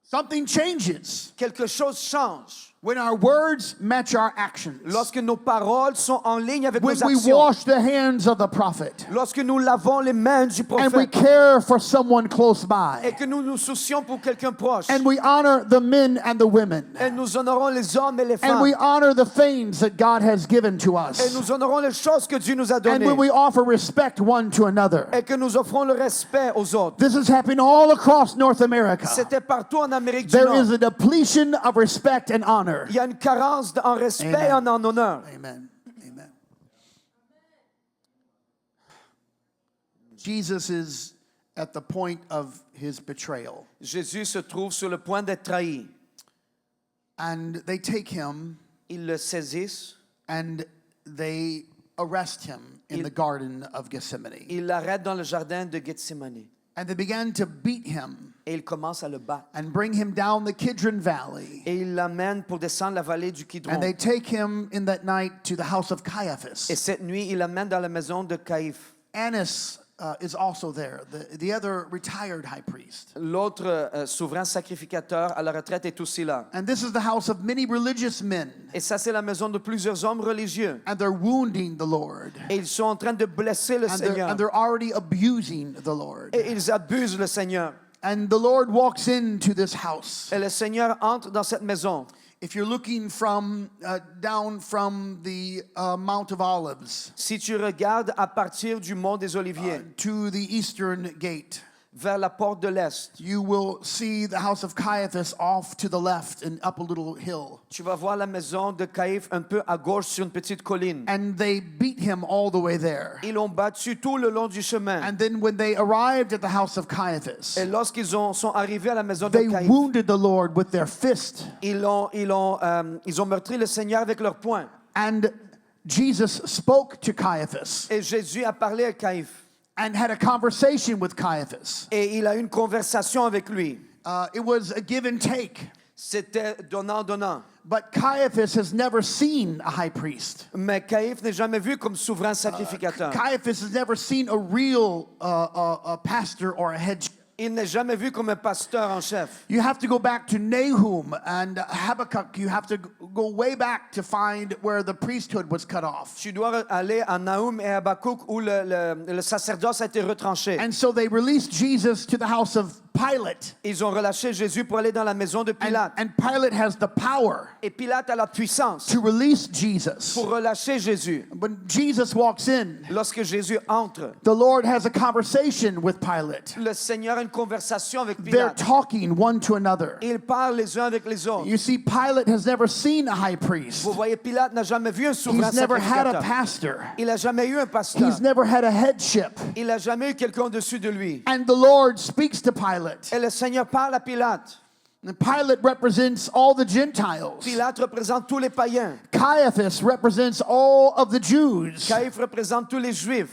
Speaker 3: Something changes
Speaker 2: Quelque chose change
Speaker 3: when our words match our actions.
Speaker 2: lorsque nos paroles sont en ligne avec
Speaker 3: When
Speaker 2: nos
Speaker 3: we
Speaker 2: actions.
Speaker 3: wash the hands of the prophet.
Speaker 2: Lorsque nous lavons les mains du
Speaker 3: And we
Speaker 2: prophète
Speaker 3: care for someone close
Speaker 2: et
Speaker 3: by.
Speaker 2: que nous nous soucions pour quelqu'un proche.
Speaker 3: And we honor the men and the women.
Speaker 2: Et nous honorons les hommes et les
Speaker 3: And we
Speaker 2: femmes.
Speaker 3: honor the things that God has given to
Speaker 2: Et
Speaker 3: us.
Speaker 2: nous honorons les choses que Dieu nous a
Speaker 3: And
Speaker 2: données.
Speaker 3: when we offer respect one to another.
Speaker 2: Et que nous offrons le respect aux autres.
Speaker 3: This is happening all across North America.
Speaker 2: C'était partout en Amérique du
Speaker 3: There
Speaker 2: Nord.
Speaker 3: is a depletion of respect and honor.
Speaker 2: Il y a une carence en respect et
Speaker 3: Amen.
Speaker 2: en honneur.
Speaker 3: Amen. Amen. Jesus is at the point of his betrayal.
Speaker 2: Jésus se trouve sur le point d'être trahi.
Speaker 3: And they take him
Speaker 2: Ils le saisissent,
Speaker 3: and they arrest him in the Garden of Gethsemane.
Speaker 2: ils l'arrêtent dans le jardin de Gethsemane.
Speaker 3: And they began to beat him
Speaker 2: Et ils commencent à le battre.
Speaker 3: and bring him down the Kidron Valley.
Speaker 2: Et ils l'amènent pour descendre la vallée du Kidron.
Speaker 3: And they take him in that night to the house of
Speaker 2: Et
Speaker 3: Caiaphas.
Speaker 2: cette nuit, ils l'amènent dans la maison de Caïphe.
Speaker 3: Annas is also there, the other retired high priest.
Speaker 2: L'autre souverain sacrificateur à la retraite est aussi là.
Speaker 3: And this is the house of many religious men.
Speaker 2: Et ça, c'est la maison de plusieurs hommes religieux.
Speaker 3: And they're wounding the Lord.
Speaker 2: Et ils sont en train de blesser le Seigneur.
Speaker 3: And they're already abusing the Lord.
Speaker 2: Et ils abusent le Seigneur.
Speaker 3: And the Lord walks into this house.
Speaker 2: Et le Seigneur entre dans cette maison.
Speaker 3: If you're looking from down from the Mount of Olives
Speaker 2: Si tu regardes à partir du mont des Oliviers
Speaker 3: to the eastern gate,
Speaker 2: vers la porte de l'Est,
Speaker 3: you will see the house of Caiaphas off to the left and up a little hill.
Speaker 2: tu vas voir la maison de Caïphe un peu à gauche sur une petite colline.
Speaker 3: And they beat him all the way there.
Speaker 2: Ils l'ont battu tout le long du chemin.
Speaker 3: And then when they arrived at the house of Caiaphas,
Speaker 2: Et lorsqu'ils sont arrivés à la maison de
Speaker 3: they
Speaker 2: Caïphe,
Speaker 3: wounded the Lord with their fist.
Speaker 2: ils ont meurtri le Seigneur avec leurs poings.
Speaker 3: And Jesus spoke to Caiaphas
Speaker 2: Et Jésus a parlé à Caïphe.
Speaker 3: and had a conversation with Caiaphas.
Speaker 2: Et il a eu une conversation avec lui.
Speaker 3: It was a give and take.
Speaker 2: C'était donnant-donnant.
Speaker 3: But Caiaphas has never seen a high priest.
Speaker 2: Mais Caïphe n'est jamais vu comme souverain sacrificateur.
Speaker 3: Caiaphas has never seen a real a pastor or a head.
Speaker 2: Il n'est jamais vu comme un pasteur en chef.
Speaker 3: You have to go back to Nahum and Habakkuk. You have to go way back to find where the priesthood was cut off.
Speaker 2: Tu dois aller à Nahum et à Habakkuk où le sacerdoce a été retranché.
Speaker 3: And so they released Jesus to the house of Pilate.
Speaker 2: Ils ont relâché Jésus pour aller dans la maison de Pilate.
Speaker 3: And Pilate has the power
Speaker 2: Et Pilate a la puissance
Speaker 3: to release Jesus.
Speaker 2: pour relâcher Jésus.
Speaker 3: When Jesus walks in,
Speaker 2: Lorsque Jésus entre,
Speaker 3: the Lord has a conversation with Pilate.
Speaker 2: le Seigneur a une conversation avec
Speaker 3: They're
Speaker 2: Pilate.
Speaker 3: talking one to another.
Speaker 2: Ils parlent les uns avec les autres.
Speaker 3: You see, Pilate has never seen a high priest.
Speaker 2: Vous voyez, Pilate n'a jamais vu un souverain
Speaker 3: He's never had a
Speaker 2: sacrificateur.
Speaker 3: pastor.
Speaker 2: Il n'a jamais eu un pasteur.
Speaker 3: He's never had a headship.
Speaker 2: Il n'a jamais eu quelqu'un au-dessus de lui.
Speaker 3: And the Lord speaks to Pilate.
Speaker 2: Et le Seigneur parle à Pilate.
Speaker 3: And Pilate represents all the Gentiles.
Speaker 2: Pilate représente tous les païens.
Speaker 3: Caiaphas represents all of the Jews.
Speaker 2: Caïphe représente tous les Juifs.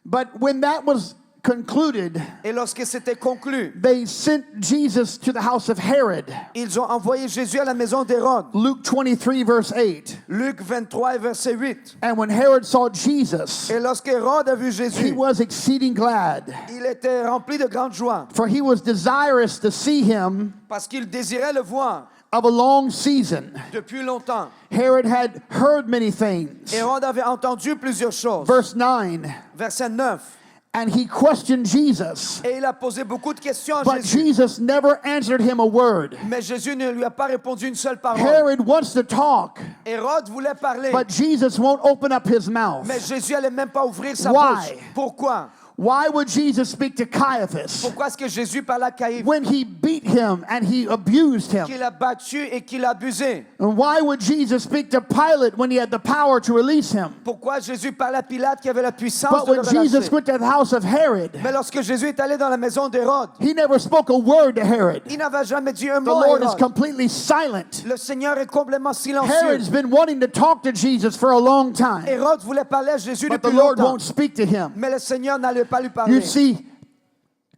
Speaker 3: But when that was concluded,
Speaker 2: Et lorsque c'était conclu,
Speaker 3: they sent Jesus to the house of Herod.
Speaker 2: ils ont envoyé Jésus à la maison d'Hérode.
Speaker 3: Luke 23, verse 8.
Speaker 2: Luc 23, verset 8.
Speaker 3: And when Herod saw Jesus,
Speaker 2: Et lorsque Hérode a vu
Speaker 3: he
Speaker 2: Jésus,
Speaker 3: was exceeding glad,
Speaker 2: il était rempli de grande joie
Speaker 3: for he was desirous to see him
Speaker 2: parce qu'il désirait le voir
Speaker 3: of a long season.
Speaker 2: depuis longtemps.
Speaker 3: Herod had heard many things.
Speaker 2: Hérode avait entendu plusieurs choses.
Speaker 3: Verse 9.
Speaker 2: Verset 9.
Speaker 3: And he questioned Jesus,
Speaker 2: Et il a posé beaucoup de questions à
Speaker 3: but
Speaker 2: Jésus.
Speaker 3: Jesus never answered him a word.
Speaker 2: Mais Jésus ne lui a pas répondu une seule parole.
Speaker 3: Herod wants to talk,
Speaker 2: Hérode voulait parler,
Speaker 3: but Jesus won't open up his mouth.
Speaker 2: mais Jésus allait même pas ouvrir sa
Speaker 3: Why?
Speaker 2: bouche. Pourquoi?
Speaker 3: Why would Jesus speak to Caiaphas
Speaker 2: Pourquoi est-ce que Jésus parlait à Caïphe,
Speaker 3: when he beat him and he abused him?
Speaker 2: qu'il a battu et qu'il a abusé?
Speaker 3: And why would Jesus speak to Pilate when he had the power to release him?
Speaker 2: Pourquoi Jésus parlait à Pilate qui avait la puissance
Speaker 3: But
Speaker 2: de le
Speaker 3: when Jesus
Speaker 2: relâcher?
Speaker 3: went to the house of Herod,
Speaker 2: Mais lorsque Jésus est allé dans la maison d'Hérode,
Speaker 3: he never spoke a word to Herod.
Speaker 2: il n'avait jamais dit un
Speaker 3: The
Speaker 2: mot à
Speaker 3: Lord is
Speaker 2: Hérode.
Speaker 3: completely silent.
Speaker 2: Le Seigneur est complètement silencieux.
Speaker 3: Herod's been wanting to talk to Jesus for a long time,
Speaker 2: Hérode voulait parler à Jésus
Speaker 3: but the
Speaker 2: depuis
Speaker 3: Lord
Speaker 2: longtemps,
Speaker 3: won't speak to him.
Speaker 2: mais le Seigneur n'allait pas lui parler.
Speaker 3: You see,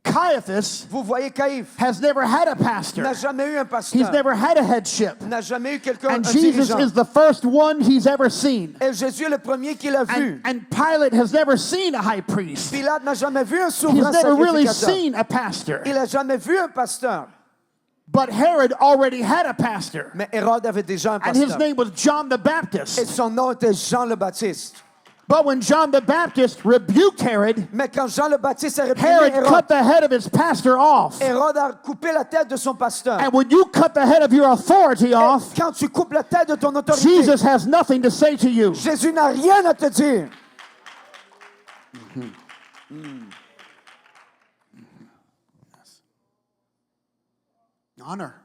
Speaker 3: Caiaphas
Speaker 2: Vous voyez, Caïphe
Speaker 3: has never had a pastor.
Speaker 2: n'a jamais eu un
Speaker 3: He's
Speaker 2: pasteur,
Speaker 3: never had a headship.
Speaker 2: n'a jamais eu quelqu'un, un
Speaker 3: And Jesus
Speaker 2: dirigeant.
Speaker 3: is the first one he's ever seen.
Speaker 2: Et Jésus est le premier qu'il a vu.
Speaker 3: And Pilate has never seen a high priest.
Speaker 2: Pilate n'a jamais vu un
Speaker 3: He's
Speaker 2: souverain
Speaker 3: never really
Speaker 2: sacrificateur.
Speaker 3: seen a pastor.
Speaker 2: Il n'a jamais vu un pasteur.
Speaker 3: But Herod already had a pastor.
Speaker 2: Mais Hérode avait déjà un
Speaker 3: And his
Speaker 2: pasteur.
Speaker 3: name was John the
Speaker 2: Et
Speaker 3: Baptist.
Speaker 2: son nom était Jean le Baptiste.
Speaker 3: But when John the Baptist rebuked Herod,
Speaker 2: Mais quand Jean le Baptiste a réprimé
Speaker 3: Herod
Speaker 2: Hérode,
Speaker 3: cut the head of his pastor off.
Speaker 2: Hérode a coupé la tête de son pasteur.
Speaker 3: And when you cut the head of your authority off,
Speaker 2: Quand tu coupes la tête de ton autorité,
Speaker 3: Jesus has nothing to say to you.
Speaker 2: Jésus n'a rien à te dire.
Speaker 3: Honor.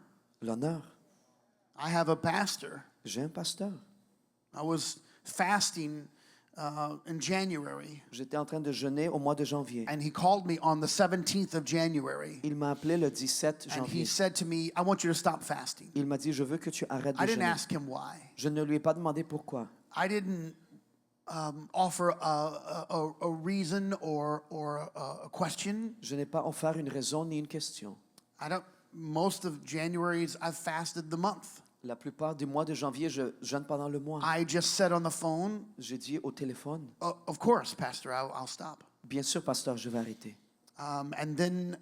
Speaker 2: L'honneur.
Speaker 3: I have a pastor.
Speaker 2: J'ai un pasteur.
Speaker 3: I was fasting in January,
Speaker 2: J'étais en train de jeûner au mois de janvier.
Speaker 3: and he called me on the 17th of January,
Speaker 2: Il m'a appelé le 17
Speaker 3: and he
Speaker 2: janvier.
Speaker 3: said to me, I want you to stop fasting.
Speaker 2: Il m'a dit, je veux que tu arrêtes
Speaker 3: I
Speaker 2: de
Speaker 3: didn't
Speaker 2: jeûner.
Speaker 3: ask him why.
Speaker 2: Je ne lui ai pas demandé pourquoi.
Speaker 3: I didn't offer a reason or a question.
Speaker 2: Je n'ai pas offert une raison ni une question.
Speaker 3: Most of January's I've fasted the month.
Speaker 2: La plupart du mois de janvier, je jeûne pendant le mois.
Speaker 3: I just said on the phone,
Speaker 2: J'ai dit au téléphone,
Speaker 3: of course, Pastor, I'll stop.
Speaker 2: bien sûr, pasteur, je vais arrêter.
Speaker 3: And then,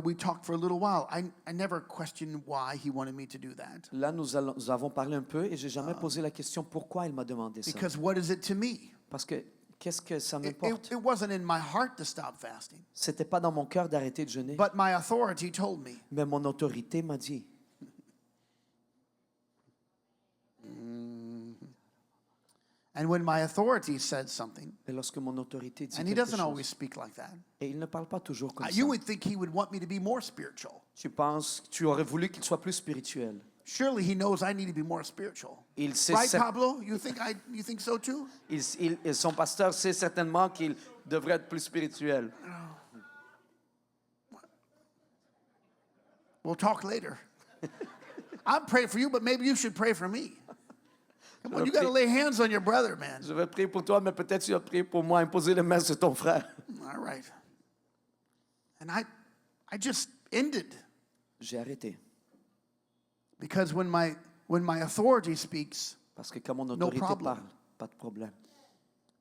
Speaker 3: we talked for a little while. I never questioned why he wanted me to do that.
Speaker 2: Là, nous avons parlé un peu et j'ai jamais posé la question pourquoi il m'a demandé ça.
Speaker 3: Because what is it to me?
Speaker 2: Parce que qu'est-ce que ça
Speaker 3: It
Speaker 2: m'importe?
Speaker 3: wasn't in my heart to stop fasting.
Speaker 2: C'était pas dans mon cœur d'arrêter de jeûner,
Speaker 3: But my authority told me.
Speaker 2: mais mon autorité m'a dit.
Speaker 3: And when my authority said something,
Speaker 2: Et lorsque mon autorité dit
Speaker 3: and he
Speaker 2: quelque
Speaker 3: doesn't always
Speaker 2: chose,
Speaker 3: speak like that,
Speaker 2: et il ne parle pas toujours comme ça,
Speaker 3: you would think he would want me to be more spiritual.
Speaker 2: tu aurais voulu qu'il soit plus spirituel.
Speaker 3: Surely he knows I need to be more spiritual.
Speaker 2: Il sait
Speaker 3: Right, Pablo? You think so too?
Speaker 2: son pasteur sait certainement qu'il devrait être plus spirituel. We'll
Speaker 3: talk later. I'm praying for you, but maybe you should pray for me. Come on, you got to lay hands on your brother, man.
Speaker 2: Je vais prier pour toi, mais peut-être tu vas prier pour moi, imposer les mains sur ton frère.
Speaker 3: All right. And I just ended
Speaker 2: J'ai arrêté.
Speaker 3: because when my authority speaks,
Speaker 2: Parce que quand mon autorité
Speaker 3: problem.
Speaker 2: parle, pas de problème.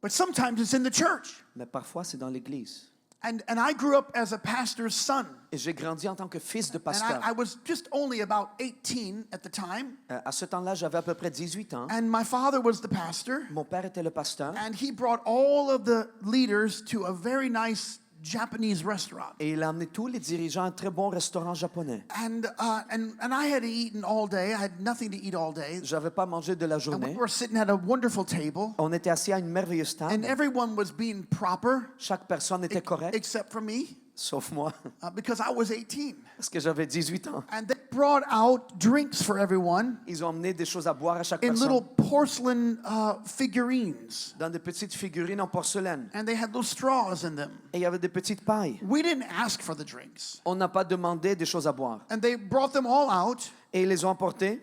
Speaker 3: but sometimes it's in the church.
Speaker 2: Mais parfois, c'est dans l'église.
Speaker 3: And I grew up as a pastor's son.
Speaker 2: Et j'ai grandi en tant que fils de
Speaker 3: And
Speaker 2: pasteur.
Speaker 3: I was just only about 18 at the time.
Speaker 2: À ce temps-là, j'avais à peu près 18 ans.
Speaker 3: And my father was the pastor.
Speaker 2: Mon père était le pasteur.
Speaker 3: And he brought all of the leaders to a very nice Japanese restaurant.
Speaker 2: Et il a amené tous les dirigeants à un très bon restaurant japonais.
Speaker 3: And I had eaten all day. I had nothing to eat all day.
Speaker 2: J'avais pas mangé de la
Speaker 3: And we
Speaker 2: journée.
Speaker 3: were sitting at a wonderful table.
Speaker 2: On était assis à une merveilleuse
Speaker 3: And
Speaker 2: table.
Speaker 3: everyone was being proper
Speaker 2: Chaque personne était correcte,
Speaker 3: except for me
Speaker 2: sauf moi,
Speaker 3: because I was 18.
Speaker 2: parce que j'avais 18 ans.
Speaker 3: And they brought out drinks for everyone
Speaker 2: Ils ont amené des choses à boire à chaque
Speaker 3: in little
Speaker 2: personne,
Speaker 3: porcelain figurines.
Speaker 2: dans des petites figurines en porcelaine.
Speaker 3: And they had little straws in them.
Speaker 2: Et il y avait des petites pailles.
Speaker 3: We didn't ask for the drinks.
Speaker 2: On n'a pas demandé des choses à boire.
Speaker 3: And they brought them all out.
Speaker 2: Et ils les ont emportés.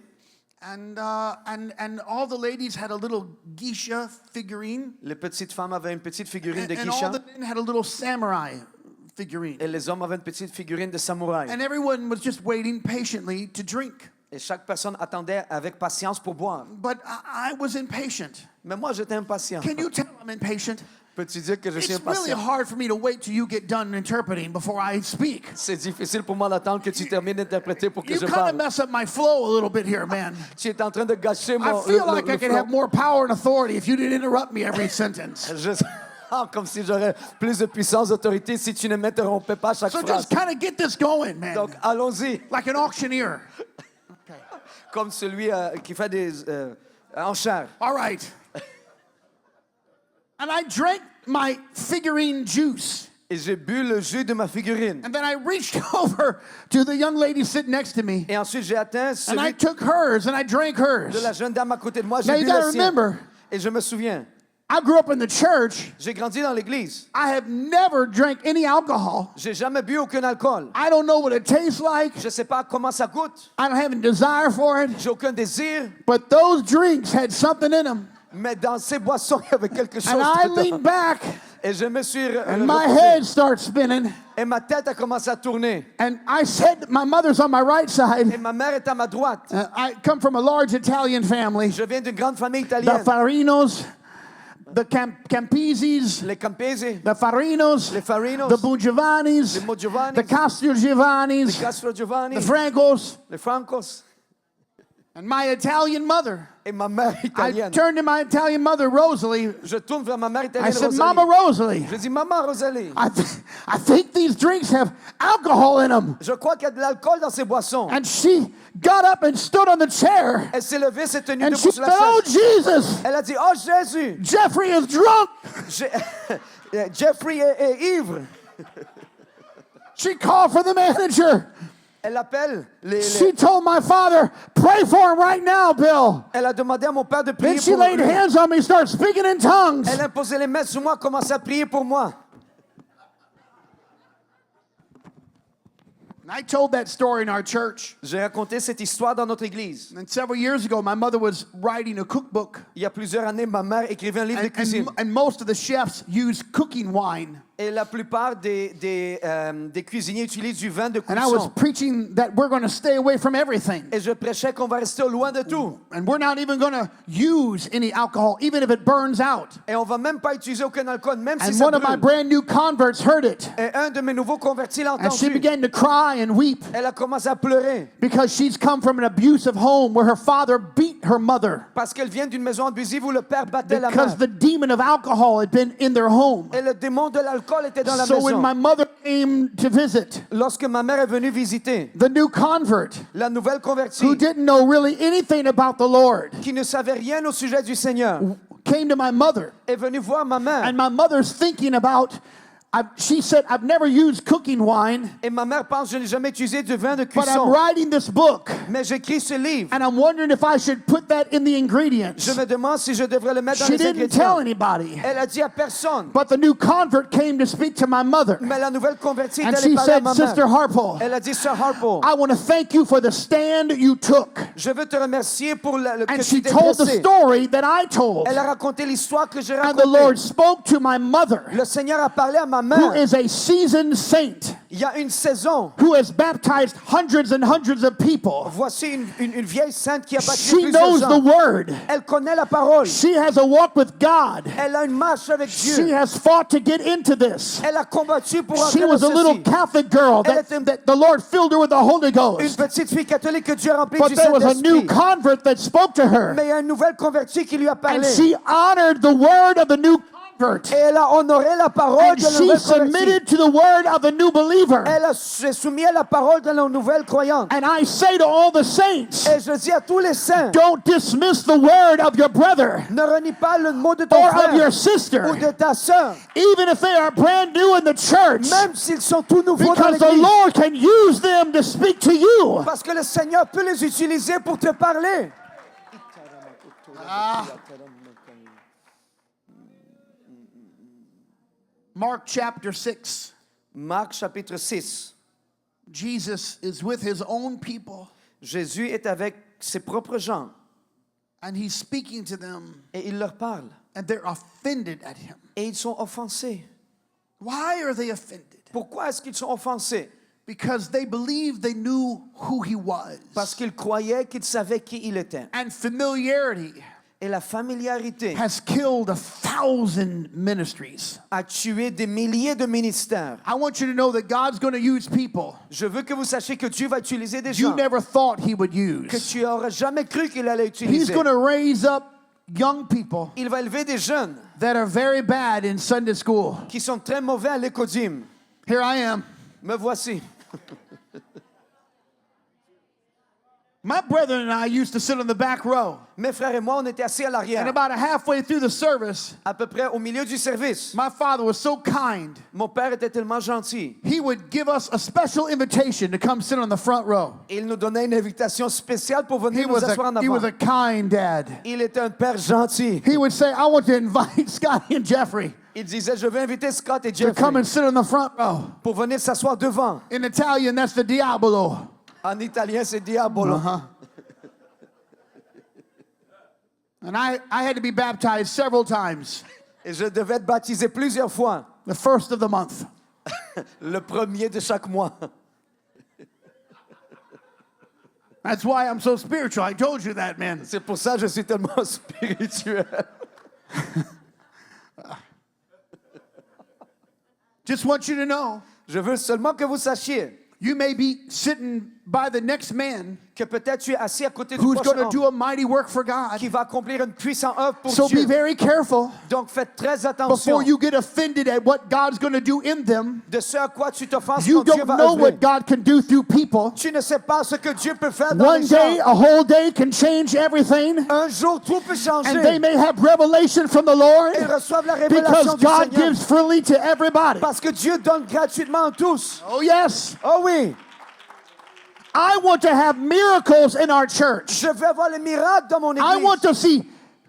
Speaker 3: And all the ladies had a little geisha figurine.
Speaker 2: Les petites femmes avaient une petite figurine de
Speaker 3: And all
Speaker 2: geisha.
Speaker 3: the men had a little samurai figurine.
Speaker 2: Et les hommes avaient une petite figurine de samouraï.
Speaker 3: And everyone was just waiting patiently to drink.
Speaker 2: Et chaque personne attendait avec patience pour boire.
Speaker 3: But I was impatient.
Speaker 2: Mais moi, j'étais impatient.
Speaker 3: Can you tell I'm impatient?
Speaker 2: Peux-tu dire que je suis
Speaker 3: It's really
Speaker 2: impatient?
Speaker 3: hard for me to wait till you get done interpreting before I speak.
Speaker 2: C'est difficile pour moi d'attendre que tu termines d'interpréter pour que
Speaker 3: You
Speaker 2: je
Speaker 3: kind of
Speaker 2: parle.
Speaker 3: mess up my flow a little bit here, man.
Speaker 2: Tu es en train de gâcher
Speaker 3: I
Speaker 2: mon
Speaker 3: feel like I could
Speaker 2: flow.
Speaker 3: have more power and authority if you didn't interrupt me every sentence.
Speaker 2: Je sens comme si j'aurais plus de puissance, d'autorité si tu ne m'interrompais pas à chaque
Speaker 3: So
Speaker 2: phrase.
Speaker 3: just kind of get this going, man.
Speaker 2: Donc, allons-y.
Speaker 3: Like an auctioneer. Okay.
Speaker 2: Comme celui qui fait des enchères.
Speaker 3: All right. And I drank my figurine juice.
Speaker 2: Et j'ai bu le jus de ma figurine.
Speaker 3: And then I reached over to the young lady sitting next to me.
Speaker 2: Et ensuite, j'ai atteint
Speaker 3: And I
Speaker 2: celui
Speaker 3: took hers and I drank hers.
Speaker 2: de la jeune dame à côté de moi.
Speaker 3: Now
Speaker 2: J'ai
Speaker 3: you
Speaker 2: bu
Speaker 3: got to
Speaker 2: le sien.
Speaker 3: remember,
Speaker 2: Et je me souviens,
Speaker 3: I grew up in the church.
Speaker 2: j'ai grandi dans l'église.
Speaker 3: I have never drank any alcohol.
Speaker 2: J'ai jamais bu aucun alcool.
Speaker 3: I don't know what it tastes like.
Speaker 2: Je sais pas comment ça goûte.
Speaker 3: I don't have any desire for it.
Speaker 2: J'ai aucun désir.
Speaker 3: But those drinks had something in them.
Speaker 2: Mais dans ces boissons, il y avait quelque chose
Speaker 3: And I
Speaker 2: dedans.
Speaker 3: leaned back
Speaker 2: Et je me suis
Speaker 3: and my
Speaker 2: retourné.
Speaker 3: head started spinning.
Speaker 2: Et ma tête a commencé à tourner.
Speaker 3: And I said, my mother's on my right
Speaker 2: Et
Speaker 3: side.
Speaker 2: ma mère est à ma droite.
Speaker 3: I come from a large Italian family.
Speaker 2: Je viens d'une grande famille
Speaker 3: The
Speaker 2: italienne.
Speaker 3: Farinos, the Campeses,
Speaker 2: Les Campesi,
Speaker 3: the Farinos,
Speaker 2: les Farinos,
Speaker 3: the Bungiovannis,
Speaker 2: les Mogiovanni,
Speaker 3: the Castelgiovannis,
Speaker 2: les Castro Giovanni,
Speaker 3: the Francos,
Speaker 2: les Francos
Speaker 3: and my Italian mother.
Speaker 2: et ma mère
Speaker 3: I
Speaker 2: italienne.
Speaker 3: turned to my Italian mother, Rosalie.
Speaker 2: Je tourne vers ma mère
Speaker 3: I
Speaker 2: italienne,
Speaker 3: said,
Speaker 2: Rosalie.
Speaker 3: Mama Rosalie,
Speaker 2: Je dis, Maman Rosalie,
Speaker 3: I think these drinks have alcohol in them.
Speaker 2: je crois qu'il y a de l'alcool dans ces boissons.
Speaker 3: And she got up and stood on the chair.
Speaker 2: Elle s'est levée, s'est tenue
Speaker 3: And
Speaker 2: debout
Speaker 3: she
Speaker 2: sur
Speaker 3: said,
Speaker 2: la
Speaker 3: oh,
Speaker 2: chaise.
Speaker 3: Jesus,
Speaker 2: Elle a dit, oh Jésus,
Speaker 3: Jeffrey is drunk.
Speaker 2: Jeffrey est ivre.
Speaker 3: She called for the manager.
Speaker 2: Elle appelle
Speaker 3: She told my father, pray for him right now, Bill.
Speaker 2: Elle a demandé à mon père de prier
Speaker 3: Then she
Speaker 2: pour
Speaker 3: laid
Speaker 2: lui.
Speaker 3: hands on me, started speaking in tongues.
Speaker 2: Elle a imposé les mains sur moi, commencé à prier pour moi.
Speaker 3: And I told that story in our church.
Speaker 2: J'ai raconté cette histoire dans notre église.
Speaker 3: And several years ago, my mother was writing a cookbook.
Speaker 2: Il y a plusieurs années, ma mère écrivait un livre de cuisine.
Speaker 3: And most of the chefs use cooking wine.
Speaker 2: Et la plupart des cuisiniers utilisent du vin de
Speaker 3: And I was
Speaker 2: cuisson.
Speaker 3: preaching that we're going to stay away from everything.
Speaker 2: Et je prêchais qu'on va rester au loin de tout.
Speaker 3: And we're not even going to use any alcohol, even if it burns out.
Speaker 2: Et on va même pas utiliser aucun alcool, même si
Speaker 3: And
Speaker 2: ça
Speaker 3: one of my
Speaker 2: brûle.
Speaker 3: brand new converts heard it.
Speaker 2: Et un de mes nouveaux convertis l'a
Speaker 3: And she
Speaker 2: entendu.
Speaker 3: began to cry and weep
Speaker 2: Elle a commencé à pleurer
Speaker 3: because she's come from an abusive home where her father beat her mother
Speaker 2: parce qu'elle vient d'une maison abusive où le père battait la
Speaker 3: because
Speaker 2: mère.
Speaker 3: the demon of alcohol had been in their home.
Speaker 2: Et le démon de l'alcool était dans la
Speaker 3: So
Speaker 2: maison.
Speaker 3: when my mother came to visit,
Speaker 2: Lorsque ma mère est venue visiter,
Speaker 3: the new convert
Speaker 2: la nouvelle
Speaker 3: who
Speaker 2: convertie,
Speaker 3: didn't know really anything about the Lord
Speaker 2: qui ne savait rien au sujet du Seigneur,
Speaker 3: came to my mother.
Speaker 2: est venue voir ma mère.
Speaker 3: And my mother's thinking about, She said, I've never used cooking wine,
Speaker 2: Et ma mère pense, je n'ai jamais utilisé de vin de
Speaker 3: but I'm
Speaker 2: cuisson.
Speaker 3: writing this book,
Speaker 2: Mais j'écris ce livre.
Speaker 3: and I'm wondering if I should put that in the ingredients.
Speaker 2: Je me demande si je devrais le mettre dans
Speaker 3: She
Speaker 2: les
Speaker 3: didn't tell
Speaker 2: ingrédients.
Speaker 3: anybody.
Speaker 2: Elle a dit à personne.
Speaker 3: But the new convert came to speak to my mother,
Speaker 2: Mais la nouvelle convertie est
Speaker 3: and
Speaker 2: allée
Speaker 3: she
Speaker 2: parler à
Speaker 3: said,
Speaker 2: ma
Speaker 3: Sister
Speaker 2: mère.
Speaker 3: Harpo,
Speaker 2: Elle a dit, Sœur Harpo,
Speaker 3: I want to thank you for the stand you took.
Speaker 2: je veux te remercier pour le que
Speaker 3: And
Speaker 2: tu
Speaker 3: she
Speaker 2: t'es
Speaker 3: told the
Speaker 2: dressé.
Speaker 3: story that I told.
Speaker 2: Elle a raconté l'histoire que j'ai
Speaker 3: And the Lord
Speaker 2: racontée.
Speaker 3: spoke to my mother,
Speaker 2: Le Seigneur a parlé à ma
Speaker 3: who
Speaker 2: mère.
Speaker 3: is a seasoned saint,
Speaker 2: Il y a une saison.
Speaker 3: who has baptized hundreds and hundreds of people.
Speaker 2: Voici une vieille sainte qui a baptisé
Speaker 3: She
Speaker 2: plusieurs
Speaker 3: knows the
Speaker 2: gens.
Speaker 3: word.
Speaker 2: Elle connaît la parole.
Speaker 3: She has a walk with God.
Speaker 2: Elle a une marche avec
Speaker 3: She
Speaker 2: Dieu.
Speaker 3: has fought to get into this.
Speaker 2: Elle a combattu pour
Speaker 3: She
Speaker 2: entrer dans
Speaker 3: was a little
Speaker 2: ceci.
Speaker 3: Catholic girl
Speaker 2: Elle
Speaker 3: that,
Speaker 2: était-
Speaker 3: that the Lord filled her with the Holy
Speaker 2: Une
Speaker 3: Ghost.
Speaker 2: petite fille catholique que Dieu a remplie
Speaker 3: But
Speaker 2: du
Speaker 3: there was a new
Speaker 2: Saint-Esprit.
Speaker 3: convert that spoke to her.
Speaker 2: Mais il y a une nouvelle convertie qui lui a
Speaker 3: And
Speaker 2: parlé.
Speaker 3: she honored the word of the new convert.
Speaker 2: Et elle a honoré la parole
Speaker 3: And
Speaker 2: de la
Speaker 3: she
Speaker 2: nouvelle convertie.
Speaker 3: submitted to the word of the new believer.
Speaker 2: Elle s'est soumise à la parole de la nouvelle croyante.
Speaker 3: And I say to all the saints,
Speaker 2: Et je dis à tous les saints,
Speaker 3: don't dismiss the word of your brother
Speaker 2: ne renie pas le mot de ton
Speaker 3: or of
Speaker 2: frère
Speaker 3: your
Speaker 2: ou
Speaker 3: sister,
Speaker 2: de ta sœur,
Speaker 3: even if they are brand new in the church,
Speaker 2: même s'ils sont tout nouveaux dans
Speaker 3: because the
Speaker 2: l'église.
Speaker 3: Lord can use them to speak to you.
Speaker 2: Parce que le Seigneur peut les utiliser pour te parler.
Speaker 3: Mark chapter 6.
Speaker 2: Marc chapitre 6.
Speaker 3: Jesus is with his own people,
Speaker 2: Jésus est avec ses propres gens
Speaker 3: and he's speaking to them,
Speaker 2: et il leur parle.
Speaker 3: and they're offended at him.
Speaker 2: Et ils sont offensés.
Speaker 3: Why are they offended?
Speaker 2: Pourquoi est-ce qu'ils sont offensés?
Speaker 3: Because they believed they knew who he was.
Speaker 2: Parce qu'ils croyaient qu'ils savaient qui il était.
Speaker 3: And familiarity
Speaker 2: Et la familiarité
Speaker 3: has killed 1,000 ministries.
Speaker 2: a tué des milliers de ministères.
Speaker 3: I want you to know that God's going to use people
Speaker 2: Je veux que vous sachiez que Dieu va utiliser des
Speaker 3: you
Speaker 2: gens
Speaker 3: never thought he would
Speaker 2: que
Speaker 3: use.
Speaker 2: tu n'aurais jamais cru qu'il allait
Speaker 3: He's
Speaker 2: utiliser.
Speaker 3: going to raise up young people
Speaker 2: Il va élever des jeunes
Speaker 3: that are very bad in Sunday school.
Speaker 2: qui sont très mauvais à l'écodime.
Speaker 3: Here I am.
Speaker 2: Me voici.
Speaker 3: My brother and I used to sit on the back row.
Speaker 2: Mes frères et moi, on était assis à
Speaker 3: And
Speaker 2: l'arrière,
Speaker 3: about halfway through the service,
Speaker 2: à peu près au milieu du service.
Speaker 3: my father was so kind.
Speaker 2: Mon père était tellement gentil.
Speaker 3: He would give us a special invitation to come sit on the front row.
Speaker 2: Il nous donnait une invitation spéciale pour
Speaker 3: He
Speaker 2: venir nous
Speaker 3: was
Speaker 2: asseoir en
Speaker 3: he was
Speaker 2: avant.
Speaker 3: a kind dad.
Speaker 2: Il était un père gentil.
Speaker 3: He would say, I want to invite Scotty and Jeffrey
Speaker 2: Il disait, je veux inviter Scott et
Speaker 3: to come
Speaker 2: Jeffrey
Speaker 3: and sit on the front row.
Speaker 2: pour venir s'asseoir devant.
Speaker 3: In Italian, that's the diavolo.
Speaker 2: En italien, c'est diabolo.
Speaker 3: And I had to be baptized several times.
Speaker 2: Et je devais être baptisé plusieurs fois,
Speaker 3: The first of the month.
Speaker 2: le premier de chaque mois.
Speaker 3: That's why I'm so spiritual. I told you that, man.
Speaker 2: C'est pour ça que je suis tellement spirituel.
Speaker 3: Just want you to know,
Speaker 2: Je veux seulement que vous sachiez
Speaker 3: you may be sitting by the next man
Speaker 2: que peut-être tu es assis à côté du
Speaker 3: who's
Speaker 2: prochain
Speaker 3: going to do
Speaker 2: homme
Speaker 3: a mighty work for God.
Speaker 2: qui va accomplir une puissante œuvre pour
Speaker 3: So be
Speaker 2: Dieu.
Speaker 3: very careful
Speaker 2: Donc faites très attention
Speaker 3: before you get offended at what God's going to do in them.
Speaker 2: de ce à quoi tu t'offenses
Speaker 3: You
Speaker 2: quand Dieu
Speaker 3: don't
Speaker 2: va
Speaker 3: know
Speaker 2: œuvrer.
Speaker 3: what God can do through people.
Speaker 2: Tu ne sais pas ce que Dieu peut faire dans
Speaker 3: One
Speaker 2: les
Speaker 3: day,
Speaker 2: gens.
Speaker 3: a whole day can change everything.
Speaker 2: Un jour, tout peut changer.
Speaker 3: And they may have revelation from the Lord
Speaker 2: Ils reçoivent la révélation
Speaker 3: because
Speaker 2: du
Speaker 3: God
Speaker 2: Seigneur.
Speaker 3: gives freely to everybody.
Speaker 2: Parce que Dieu donne gratuitement à tous.
Speaker 3: Oh, yes.
Speaker 2: Oh oui,
Speaker 3: I want to have miracles in our church.
Speaker 2: je veux voir les miracles dans mon
Speaker 3: I want
Speaker 2: église.
Speaker 3: to see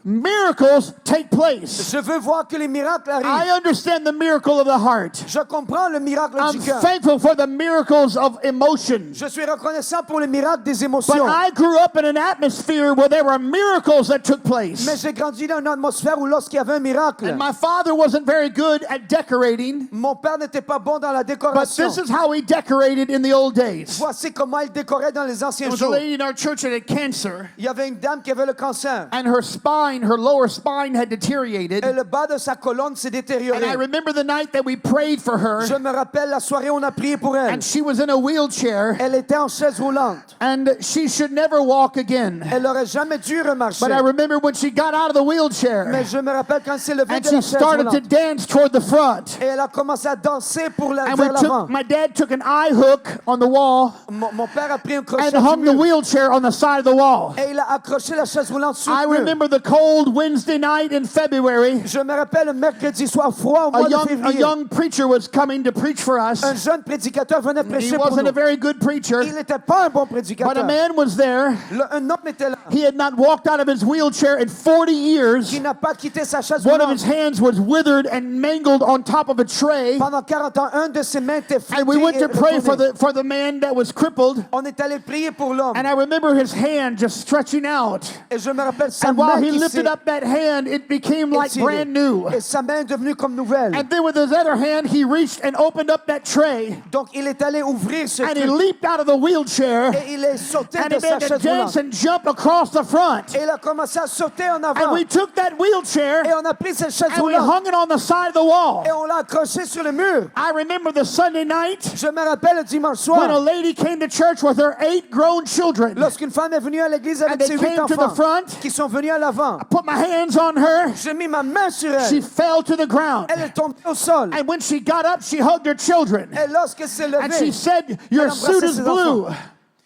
Speaker 3: miracles take place.
Speaker 2: Je veux voir que les miracles
Speaker 3: I
Speaker 2: arrivent.
Speaker 3: understand the miracle of the heart.
Speaker 2: Je comprends le miracle
Speaker 3: I'm
Speaker 2: du cœur.
Speaker 3: thankful for the miracles of emotion.
Speaker 2: Je suis reconnaissant pour les miracles des
Speaker 3: But
Speaker 2: émotions.
Speaker 3: I grew up in an atmosphere where there were miracles that took place.
Speaker 2: Mais j'ai grandi dans une atmosphère où lorsqu'il y avait un miracle,
Speaker 3: And my father wasn't very good at decorating,
Speaker 2: mon père n'était pas bon dans la
Speaker 3: but
Speaker 2: décoration.
Speaker 3: this is how he decorated in the old days.
Speaker 2: Voici comment il décorait dans les anciens
Speaker 3: There was a
Speaker 2: jours.
Speaker 3: lady in our church that had cancer,
Speaker 2: Il y avait une dame qui avait le cancer.
Speaker 3: and her spine, her lower spine had deteriorated.
Speaker 2: Et le bas de sa colonne s'est
Speaker 3: And I
Speaker 2: détérioré.
Speaker 3: remember the night that we prayed for her,
Speaker 2: Je me rappelle la soirée où on a prié pour elle.
Speaker 3: and she was in a wheelchair,
Speaker 2: Elle était en chaise roulante.
Speaker 3: and she should never walk again.
Speaker 2: Elle n'aurait jamais dû remarcher.
Speaker 3: But I remember when she got out of the wheelchair,
Speaker 2: Mais je me rappelle quand elle s'est levée
Speaker 3: and
Speaker 2: de la
Speaker 3: she
Speaker 2: chaise
Speaker 3: started to
Speaker 2: roulante.
Speaker 3: dance toward the front.
Speaker 2: Et elle a commencé à danser pour
Speaker 3: And
Speaker 2: vers l'avant.
Speaker 3: my dad took an eye hook on the wall
Speaker 2: Mon père a pris un
Speaker 3: and
Speaker 2: crochet
Speaker 3: hung
Speaker 2: du
Speaker 3: the
Speaker 2: mur.
Speaker 3: wheelchair on the side of the wall.
Speaker 2: Et il a accroché la chaise roulante sur
Speaker 3: I
Speaker 2: le mur.
Speaker 3: remember the cold Wednesday night in February,
Speaker 2: Je me rappelle un mercredi soir froid au mois de
Speaker 3: a
Speaker 2: février.
Speaker 3: young preacher was coming to preach for us.
Speaker 2: Un jeune prédicateur venait
Speaker 3: He
Speaker 2: prêcher pour
Speaker 3: wasn't a
Speaker 2: nous.
Speaker 3: very good preacher,
Speaker 2: Il n'était pas un bon
Speaker 3: but a
Speaker 2: prédicateur.
Speaker 3: man was there.
Speaker 2: Un homme était là
Speaker 3: He had not walked out of his wheelchair in 40 years.
Speaker 2: qui n'a pas quitté sa chaise
Speaker 3: One of
Speaker 2: roulante.
Speaker 3: his hands was withered and mangled on top of a tray.
Speaker 2: Pendant 40 ans, un de ses mains était
Speaker 3: And we
Speaker 2: flétrie
Speaker 3: went
Speaker 2: et
Speaker 3: to pray
Speaker 2: retournée.
Speaker 3: for the man that was crippled.
Speaker 2: On est allé prier pour l'homme.
Speaker 3: And I remember his hand just stretching out.
Speaker 2: Et je me rappelle sa
Speaker 3: And while
Speaker 2: main
Speaker 3: he
Speaker 2: qui
Speaker 3: lifted
Speaker 2: s'est
Speaker 3: up that hand, it became like
Speaker 2: étirée.
Speaker 3: brand new.
Speaker 2: Et sa main est devenue comme nouvelle.
Speaker 3: And then with his other hand, he reached and opened up that tray.
Speaker 2: Donc il est allé ouvrir ce
Speaker 3: And he
Speaker 2: truc.
Speaker 3: leaped out of the wheelchair.
Speaker 2: Et il est sauté
Speaker 3: And
Speaker 2: de
Speaker 3: he
Speaker 2: sa
Speaker 3: made a
Speaker 2: chaise
Speaker 3: dance
Speaker 2: roulante.
Speaker 3: and jump across the front.
Speaker 2: Et il a commencé à sauter en
Speaker 3: And
Speaker 2: avant.
Speaker 3: we took that wheelchair
Speaker 2: Et on a pris cette chaise
Speaker 3: and we
Speaker 2: roulante.
Speaker 3: hung it on the side of the wall.
Speaker 2: Et on l'a accroché sur le mur.
Speaker 3: I remember the Sunday night
Speaker 2: Je me rappelle le dimanche
Speaker 3: when a
Speaker 2: soir,
Speaker 3: lady came to church with her 8 grown children.
Speaker 2: lorsqu'une femme est venue à l'église
Speaker 3: And
Speaker 2: avec
Speaker 3: they
Speaker 2: ses 8
Speaker 3: came to the
Speaker 2: enfants
Speaker 3: front.
Speaker 2: qui sont venus à l'avant.
Speaker 3: Put my hands on her.
Speaker 2: J'ai mis ma main sur
Speaker 3: She
Speaker 2: elle.
Speaker 3: fell to the ground.
Speaker 2: Elle est tombée au sol.
Speaker 3: And when she got up, she hugged her children.
Speaker 2: Et lorsqu'elle s'est
Speaker 3: And she
Speaker 2: levée,
Speaker 3: said, "Your
Speaker 2: elle
Speaker 3: suit
Speaker 2: embrassait
Speaker 3: is
Speaker 2: ses
Speaker 3: blue.
Speaker 2: enfants.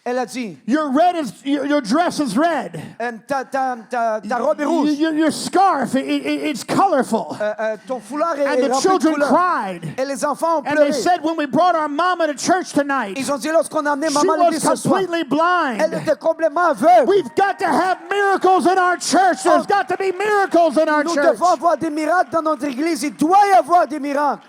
Speaker 2: Elle a dit,
Speaker 3: Your dress is red.
Speaker 2: ta robe est rouge.
Speaker 3: Your scarf, it's colorful."
Speaker 2: Ton foulard est
Speaker 3: And the
Speaker 2: rempli de
Speaker 3: children
Speaker 2: couleurs.
Speaker 3: cried.
Speaker 2: Et les enfants ont
Speaker 3: And they
Speaker 2: pleuré.
Speaker 3: said, when we brought our mama to church tonight,
Speaker 2: Ils ont dit lorsqu'on a amené
Speaker 3: she
Speaker 2: maman à
Speaker 3: was
Speaker 2: l'église ce soir,
Speaker 3: completely
Speaker 2: elle
Speaker 3: blind.
Speaker 2: était complètement aveugle.
Speaker 3: We've got to have miracles in our church. There's got to be miracles in our
Speaker 2: Nous
Speaker 3: church.
Speaker 2: devons avoir des miracles dans notre église. Il doit y avoir des miracles.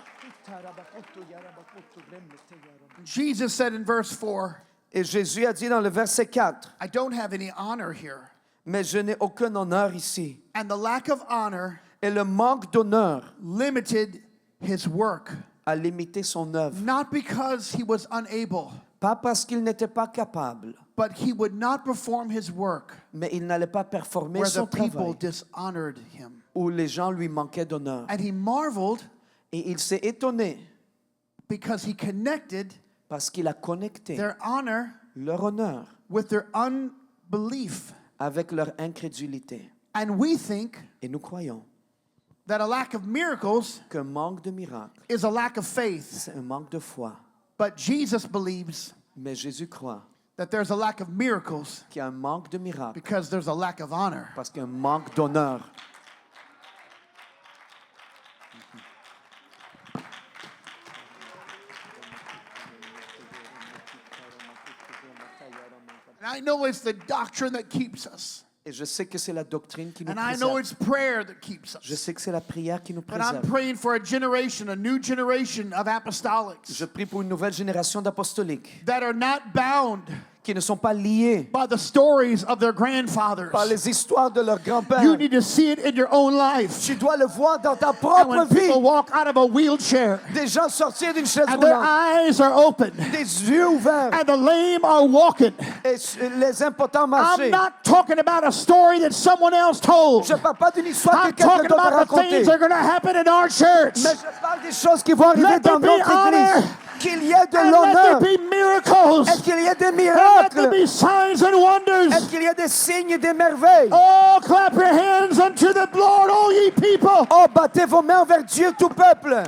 Speaker 3: Jesus said in verse 4,
Speaker 2: Et Jésus a dit dans le verset 4,
Speaker 3: I don't have any honor here.
Speaker 2: mais je n'ai aucun honneur ici.
Speaker 3: And the lack of honor
Speaker 2: Et le manque d'honneur
Speaker 3: limited his work,
Speaker 2: a limité son œuvre.
Speaker 3: not because he was unable,
Speaker 2: Pas parce qu'il n'était pas capable,
Speaker 3: but he would not perform his work
Speaker 2: mais il n'allait pas performer
Speaker 3: where the
Speaker 2: son
Speaker 3: people
Speaker 2: travail
Speaker 3: dishonored him.
Speaker 2: où les gens lui manquaient d'honneur.
Speaker 3: And he marveled
Speaker 2: Et il s'est étonné
Speaker 3: because he connected
Speaker 2: parce qu'il a connecté
Speaker 3: their honor
Speaker 2: leur honneur
Speaker 3: with their unbelief.
Speaker 2: avec leur incrédulité.
Speaker 3: And we think
Speaker 2: Et nous croyons
Speaker 3: that a lack of miracles
Speaker 2: qu'un manque de miracles,
Speaker 3: is a lack of faith.
Speaker 2: c'est un manque de foi.
Speaker 3: But Jesus believes
Speaker 2: Mais Jésus croit
Speaker 3: that there's a lack of miracles
Speaker 2: qu'il y a un manque de miracles
Speaker 3: because there's a lack of honor.
Speaker 2: parce qu'il y a un manque d'honneur.
Speaker 3: And I know it's the doctrine that keeps us.
Speaker 2: Et je sais que c'est la doctrine qui nous
Speaker 3: And I know
Speaker 2: préserve.
Speaker 3: it's prayer that keeps
Speaker 2: Je
Speaker 3: us.
Speaker 2: sais que c'est la prière qui nous
Speaker 3: But I'm
Speaker 2: préserve.
Speaker 3: praying for a generation, a new generation of apostolics
Speaker 2: Je prie pour une nouvelle génération d'apostoliques
Speaker 3: that are not bound
Speaker 2: qui ne sont pas liés
Speaker 3: by the stories of their grandfathers.
Speaker 2: par les histoires de leurs grands-pères.
Speaker 3: You need to see it in your own life.
Speaker 2: Tu dois le voir dans ta
Speaker 3: And
Speaker 2: propre
Speaker 3: when
Speaker 2: vie.
Speaker 3: people walk out of a wheelchair
Speaker 2: Des gens sortir d'une chaise
Speaker 3: and their
Speaker 2: roulante,
Speaker 3: eyes are open
Speaker 2: des yeux ouverts,
Speaker 3: and the lame are walking.
Speaker 2: et les impotents marcher.
Speaker 3: I'm not talking about a story that someone else told.
Speaker 2: Je ne parle pas d'une histoire que
Speaker 3: I'm
Speaker 2: quelqu'un
Speaker 3: talking
Speaker 2: d'autre a
Speaker 3: about the
Speaker 2: racontée.
Speaker 3: things that are going to happen in our church.
Speaker 2: Mais je parle des choses qui vont arriver
Speaker 3: Let
Speaker 2: dans
Speaker 3: there be
Speaker 2: notre
Speaker 3: honor.
Speaker 2: église. Qu'il y ait de
Speaker 3: And let
Speaker 2: l'honneur.
Speaker 3: there be miracles.
Speaker 2: Et qu'il y ait des
Speaker 3: And let there
Speaker 2: miracles.
Speaker 3: be signs and
Speaker 2: Et
Speaker 3: wonders.
Speaker 2: qu'il y ait des signes et des merveilles.
Speaker 3: Oh, clap your hands unto the Lord, all ye people.
Speaker 2: Oh, battez vos mains vers Dieu, tout peuple.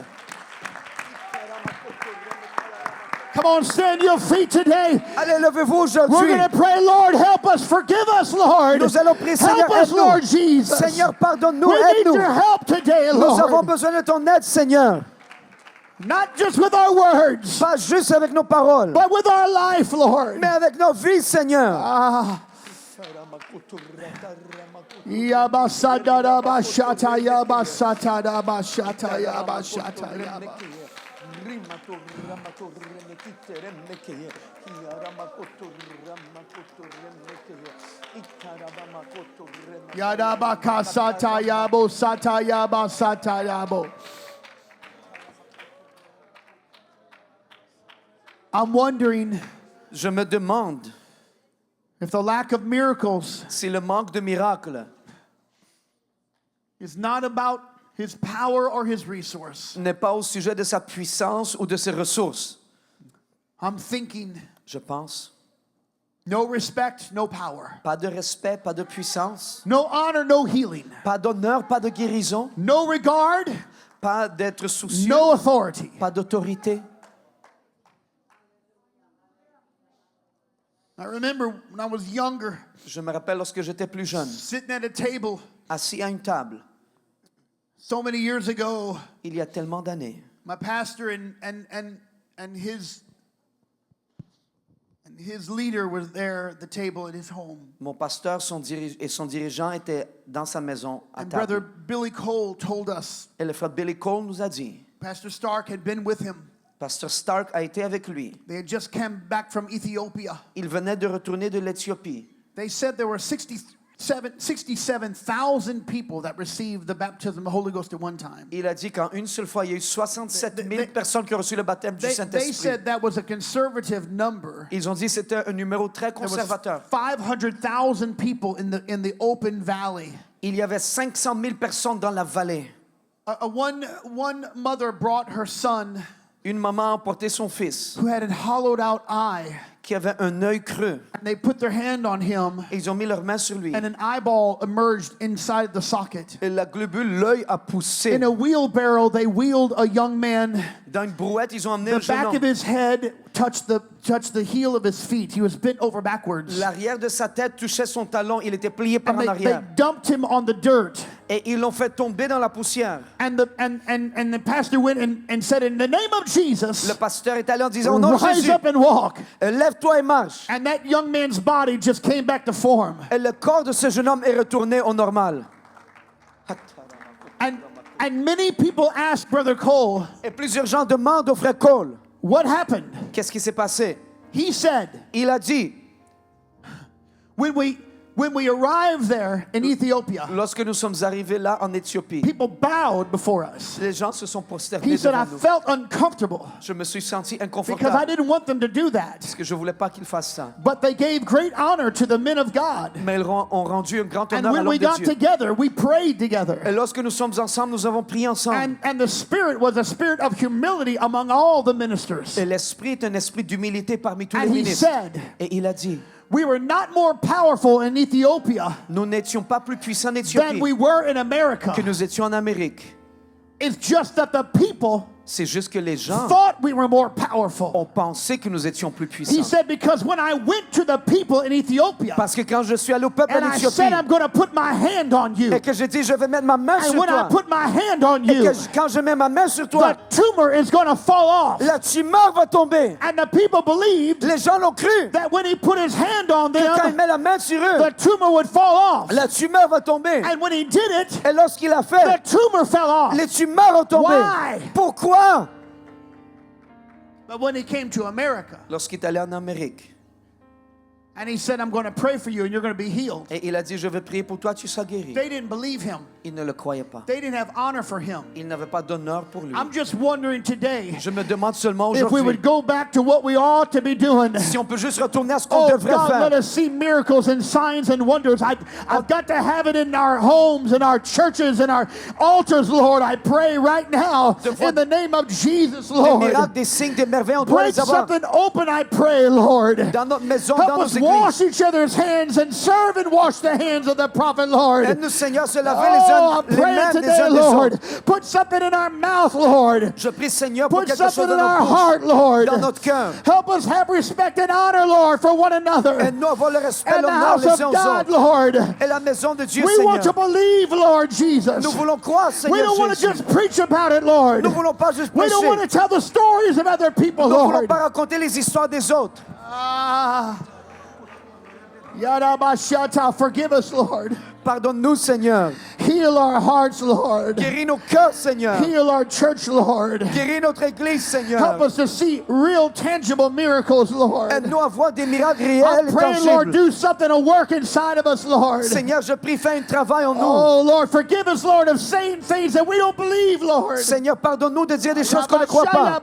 Speaker 3: Come on, stand your feet today.
Speaker 2: Allez, levez-vous
Speaker 3: We're
Speaker 2: aujourd'hui.
Speaker 3: going to pray, Lord, help us. Forgive us, Lord.
Speaker 2: Nous allons prier, Seigneur,
Speaker 3: Help us, Lord
Speaker 2: aide-nous.
Speaker 3: Jesus.
Speaker 2: Seigneur, pardonne-nous,
Speaker 3: We need
Speaker 2: aide-nous.
Speaker 3: your help today,
Speaker 2: Nous avons
Speaker 3: Lord.
Speaker 2: besoin de ton aide, Seigneur.
Speaker 3: Not just with our words,
Speaker 2: Pas juste avec nos paroles,
Speaker 3: but with our life, Lord.
Speaker 2: mais avec nos vies, Seigneur.
Speaker 3: Yabasada bashata yabasata bashata yabashata yaba. Yadabaka sata yabo sata yaba sata yabo. I'm wondering
Speaker 2: Je me demande
Speaker 3: if the lack of miracles
Speaker 2: si le manque de miracles
Speaker 3: is not about his power or his resource.
Speaker 2: n'est pas au sujet de sa puissance ou de ses ressources.
Speaker 3: I'm thinking
Speaker 2: Je pense.
Speaker 3: no respect, no power.
Speaker 2: Pas de respect, pas de puissance,
Speaker 3: No honor, no healing.
Speaker 2: pas d'honneur, pas de guérison,
Speaker 3: No regard,
Speaker 2: pas d'être soucieux,
Speaker 3: no authority.
Speaker 2: pas d'autorité.
Speaker 3: I remember when I was younger,
Speaker 2: Je me rappelle lorsque j'étais plus jeune,
Speaker 3: sitting at a table
Speaker 2: assis à une table,
Speaker 3: so many years ago.
Speaker 2: il y a tellement d'années.
Speaker 3: My pastor and his leader was there at the table at his home.
Speaker 2: Mon pasteur et son dirigeant étaient dans sa maison à
Speaker 3: And Brother
Speaker 2: table.
Speaker 3: Billy Cole told us,
Speaker 2: Et le frère Billy Cole nous a dit,
Speaker 3: Pastor Stark had been with him.
Speaker 2: Pasteur Stark a été avec lui.
Speaker 3: They had just come back from Ethiopia.
Speaker 2: Il venait de retourner de l'Éthiopie.
Speaker 3: They said there were 67,000 people that received the baptism of the Holy Ghost at one time.
Speaker 2: Il a dit qu'en une seule fois, il y a eu 67 000 personnes qui ont reçu le baptême du
Speaker 3: They
Speaker 2: Saint-Esprit.
Speaker 3: said that was a conservative number.
Speaker 2: Ils ont dit que c'était un numéro très
Speaker 3: There was
Speaker 2: conservateur.
Speaker 3: 500,000 people in the open valley.
Speaker 2: Il y avait 500 000 personnes dans la vallée.
Speaker 3: One mother brought her son
Speaker 2: Une maman a emporté son fils
Speaker 3: who had a hollowed out eye.
Speaker 2: qui avait un œil creux.
Speaker 3: And they put their hand on him,
Speaker 2: Et ils ont mis leurs mains sur lui.
Speaker 3: and an eyeball emerged inside the socket.
Speaker 2: Et la globule, l'œil a poussé.
Speaker 3: In a wheelbarrow, they wheeled a young man.
Speaker 2: Dans une brouette, ils ont emmené un
Speaker 3: The
Speaker 2: jeune
Speaker 3: back of
Speaker 2: homme.
Speaker 3: his head touched the heel of his feet. He was bent over backwards.
Speaker 2: L'arrière de sa tête touchait son talon. Il était plié par
Speaker 3: And
Speaker 2: en
Speaker 3: they
Speaker 2: arrière.
Speaker 3: dumped him on the dirt.
Speaker 2: Et ils l'ont fait tomber dans la poussière.
Speaker 3: And the pastor went and said, in the name of Jesus,
Speaker 2: Le pasteur est allé en disant, au nom de
Speaker 3: rise
Speaker 2: Jésus,
Speaker 3: up and walk.
Speaker 2: lève-toi et marche.
Speaker 3: And that young man's body just came back to form.
Speaker 2: Et le corps de ce jeune homme est retourné au normal.
Speaker 3: And many people asked Brother Cole,
Speaker 2: Et plusieurs gens demandent au frère Cole,
Speaker 3: what happened?
Speaker 2: qu'est-ce qui s'est passé?
Speaker 3: He said,
Speaker 2: Il a dit,
Speaker 3: when we arrived there in Ethiopia,
Speaker 2: lorsque nous sommes arrivés là en Éthiopie,
Speaker 3: people bowed before us.
Speaker 2: les gens se sont prosternés
Speaker 3: He said, I
Speaker 2: devant nous.
Speaker 3: felt uncomfortable
Speaker 2: Je me suis senti
Speaker 3: because I
Speaker 2: inconfortable
Speaker 3: didn't want them to do that.
Speaker 2: parce que je voulais pas qu'ils fassent ça.
Speaker 3: But they gave great honor to the men of God.
Speaker 2: Mais ils ont rendu un grand
Speaker 3: And
Speaker 2: honneur à
Speaker 3: when we
Speaker 2: l'homme de
Speaker 3: got
Speaker 2: Dieu.
Speaker 3: together, we prayed together.
Speaker 2: Et lorsque nous sommes ensemble, nous avons prié ensemble.
Speaker 3: And the spirit was a spirit of humility among all the ministers.
Speaker 2: Et l'esprit est un esprit d'humilité parmi tous les
Speaker 3: And he
Speaker 2: ministres.
Speaker 3: said,
Speaker 2: Et il a dit,
Speaker 3: we were not more powerful in Ethiopia
Speaker 2: nous n'étions pas plus puissants en
Speaker 3: than
Speaker 2: Éthiopie
Speaker 3: we were in America.
Speaker 2: que nous étions en Amérique.
Speaker 3: It's just that the people
Speaker 2: C'est juste que les gens
Speaker 3: thought we were more powerful.
Speaker 2: ont pensé que nous étions plus
Speaker 3: He
Speaker 2: puissants.
Speaker 3: said, because when I went to the people in Ethiopia
Speaker 2: Parce que quand je suis allé au peuple
Speaker 3: and
Speaker 2: en
Speaker 3: I
Speaker 2: Éthiopie
Speaker 3: said, I'm going to put my hand on you,
Speaker 2: et que j'ai dit, je vais mettre ma main
Speaker 3: and
Speaker 2: sur
Speaker 3: when I
Speaker 2: toi,
Speaker 3: put my hand on
Speaker 2: et
Speaker 3: you,
Speaker 2: que quand je mets ma main sur toi,
Speaker 3: the tumor is going to fall off.
Speaker 2: la tumeur va tomber.
Speaker 3: And the people believed
Speaker 2: Les gens l'ont cru.
Speaker 3: that when he put his hand on
Speaker 2: Que quand il
Speaker 3: them,
Speaker 2: met la main sur eux,
Speaker 3: the tumor would fall off.
Speaker 2: la tumeur va tomber.
Speaker 3: And when he did it,
Speaker 2: Et lorsqu'il a
Speaker 3: the
Speaker 2: fait,
Speaker 3: tumor fell off.
Speaker 2: les tumeurs ont tombé.
Speaker 3: Why?
Speaker 2: Pourquoi?
Speaker 3: But when he came to America,
Speaker 2: Lorsqu'il est allé en Amérique,
Speaker 3: and he said, I'm going to pray for you and you're going to be healed,
Speaker 2: et il a dit, je vais prier pour toi, tu seras guéri.
Speaker 3: they didn't believe him.
Speaker 2: Il ne le croyait pas.
Speaker 3: They didn't have honor for him.
Speaker 2: Il n'avait pas d'honneur pour lui.
Speaker 3: I'm just wondering today
Speaker 2: Je me demande seulement
Speaker 3: if we
Speaker 2: aujourd'hui
Speaker 3: would go back to what we ought to be doing.
Speaker 2: si on peut juste retourner à ce qu'on
Speaker 3: Oh
Speaker 2: devrait
Speaker 3: God, let
Speaker 2: faire.
Speaker 3: us see miracles and signs and wonders. I've got to have it in our homes, in our churches, in our altars, Lord. I pray right now in the name of Jesus,
Speaker 2: Des
Speaker 3: Lord.
Speaker 2: miracles, des signes, des merveilles, on doit
Speaker 3: Break
Speaker 2: les avoir
Speaker 3: something open, I pray, Lord.
Speaker 2: dans notre maison,
Speaker 3: Help
Speaker 2: dans nos
Speaker 3: us wash
Speaker 2: églises.
Speaker 3: each other's hands and serve and wash the hands of the prophet, Lord.
Speaker 2: Aide-nous, Seigneur, se laver
Speaker 3: Oh, I'm
Speaker 2: les
Speaker 3: praying
Speaker 2: mains des
Speaker 3: today,
Speaker 2: uns des
Speaker 3: Lord.
Speaker 2: autres.
Speaker 3: Put something in our mouth, Lord.
Speaker 2: Je prie, Seigneur, pour
Speaker 3: Put
Speaker 2: quelque chose
Speaker 3: something
Speaker 2: dans
Speaker 3: in our
Speaker 2: notre
Speaker 3: heart,
Speaker 2: bouche,
Speaker 3: Lord.
Speaker 2: dans notre cœur.
Speaker 3: Help us have respect and honor, Lord, for one another.
Speaker 2: Aide-nous à avoir le respect,
Speaker 3: And the
Speaker 2: l'honneur
Speaker 3: house
Speaker 2: les
Speaker 3: of
Speaker 2: uns aux
Speaker 3: God,
Speaker 2: autres.
Speaker 3: Lord.
Speaker 2: Et la maison de Dieu,
Speaker 3: We want to
Speaker 2: Seigneur.
Speaker 3: believe, Lord Jesus.
Speaker 2: Nous voulons croire,
Speaker 3: We
Speaker 2: Seigneur
Speaker 3: don't want to
Speaker 2: Jésus.
Speaker 3: just preach about it, Lord.
Speaker 2: Nous voulons pas juste
Speaker 3: We don't want to
Speaker 2: prêcher.
Speaker 3: tell the stories of other people,
Speaker 2: Nous voulons
Speaker 3: Lord.
Speaker 2: pas raconter les histoires des autres.
Speaker 3: Ah. Yadabashata, forgive us, Lord.
Speaker 2: Pardonne-nous, Seigneur.
Speaker 3: Heal our hearts, Lord.
Speaker 2: Guéris nos cœurs, Seigneur.
Speaker 3: Heal our church, Lord.
Speaker 2: Guéris notre église,
Speaker 3: Help
Speaker 2: Seigneur.
Speaker 3: us to see real, tangible miracles, Lord.
Speaker 2: Aide-nous à voir des miracles
Speaker 3: I
Speaker 2: réels et
Speaker 3: pray, Lord,
Speaker 2: tangibles.
Speaker 3: do something to work inside of us, Lord.
Speaker 2: Seigneur, je prie, fais un travail en nous.
Speaker 3: Oh, Lord, forgive us, Lord, of saying things that we don't believe, Lord.
Speaker 2: Seigneur, pardonne-nous de dire des choses qu'on ne croit pas.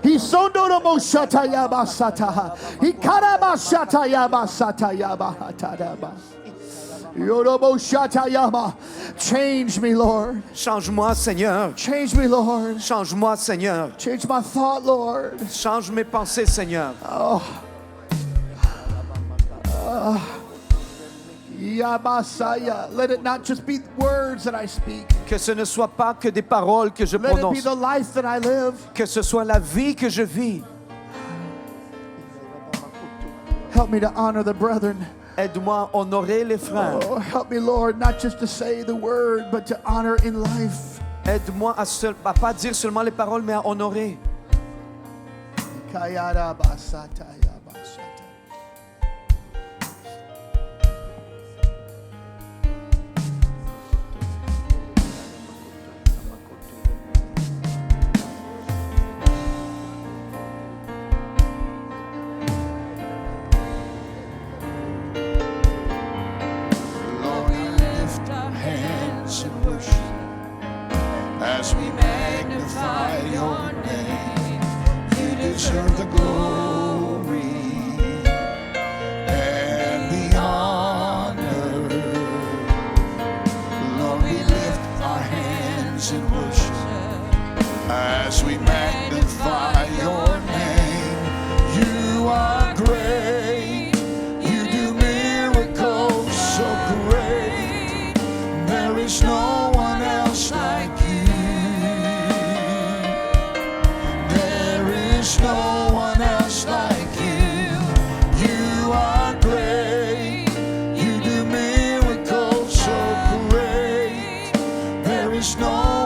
Speaker 3: He sondoromo shata yaba sata. He karaba shata yaba sata yaba hatadaba. Yorobo shata yaba. Change me, Lord.
Speaker 2: Change-moi, Seigneur.
Speaker 3: Change me, Lord.
Speaker 2: Change-moi, Seigneur.
Speaker 3: Change my thought, Lord.
Speaker 2: Change mes pensées, Seigneur.
Speaker 3: Yabasaya. Let it not just be words that I speak.
Speaker 2: Que ce ne soit pas que des paroles que je
Speaker 3: Let it be
Speaker 2: prononce.
Speaker 3: the life that I live.
Speaker 2: Que ce soit la vie que je vis.
Speaker 3: Help me to honor the brethren.
Speaker 2: Aide-moi à honorer les frères.
Speaker 3: Oh, help me, Lord, not just to say the word, but to honor in life.
Speaker 2: Aide-moi à pas dire seulement les paroles, mais à honorer.
Speaker 3: Kayara basataya basata.
Speaker 4: Lord, we lift our hands in worship as we magnify your name. You deserve the glory and the honor. Lord, we lift our hands in worship as we magnify your name. You are great. You do miracles so great. There is no one else like you. There is no one else like you. You are great. You do miracles so great. There is no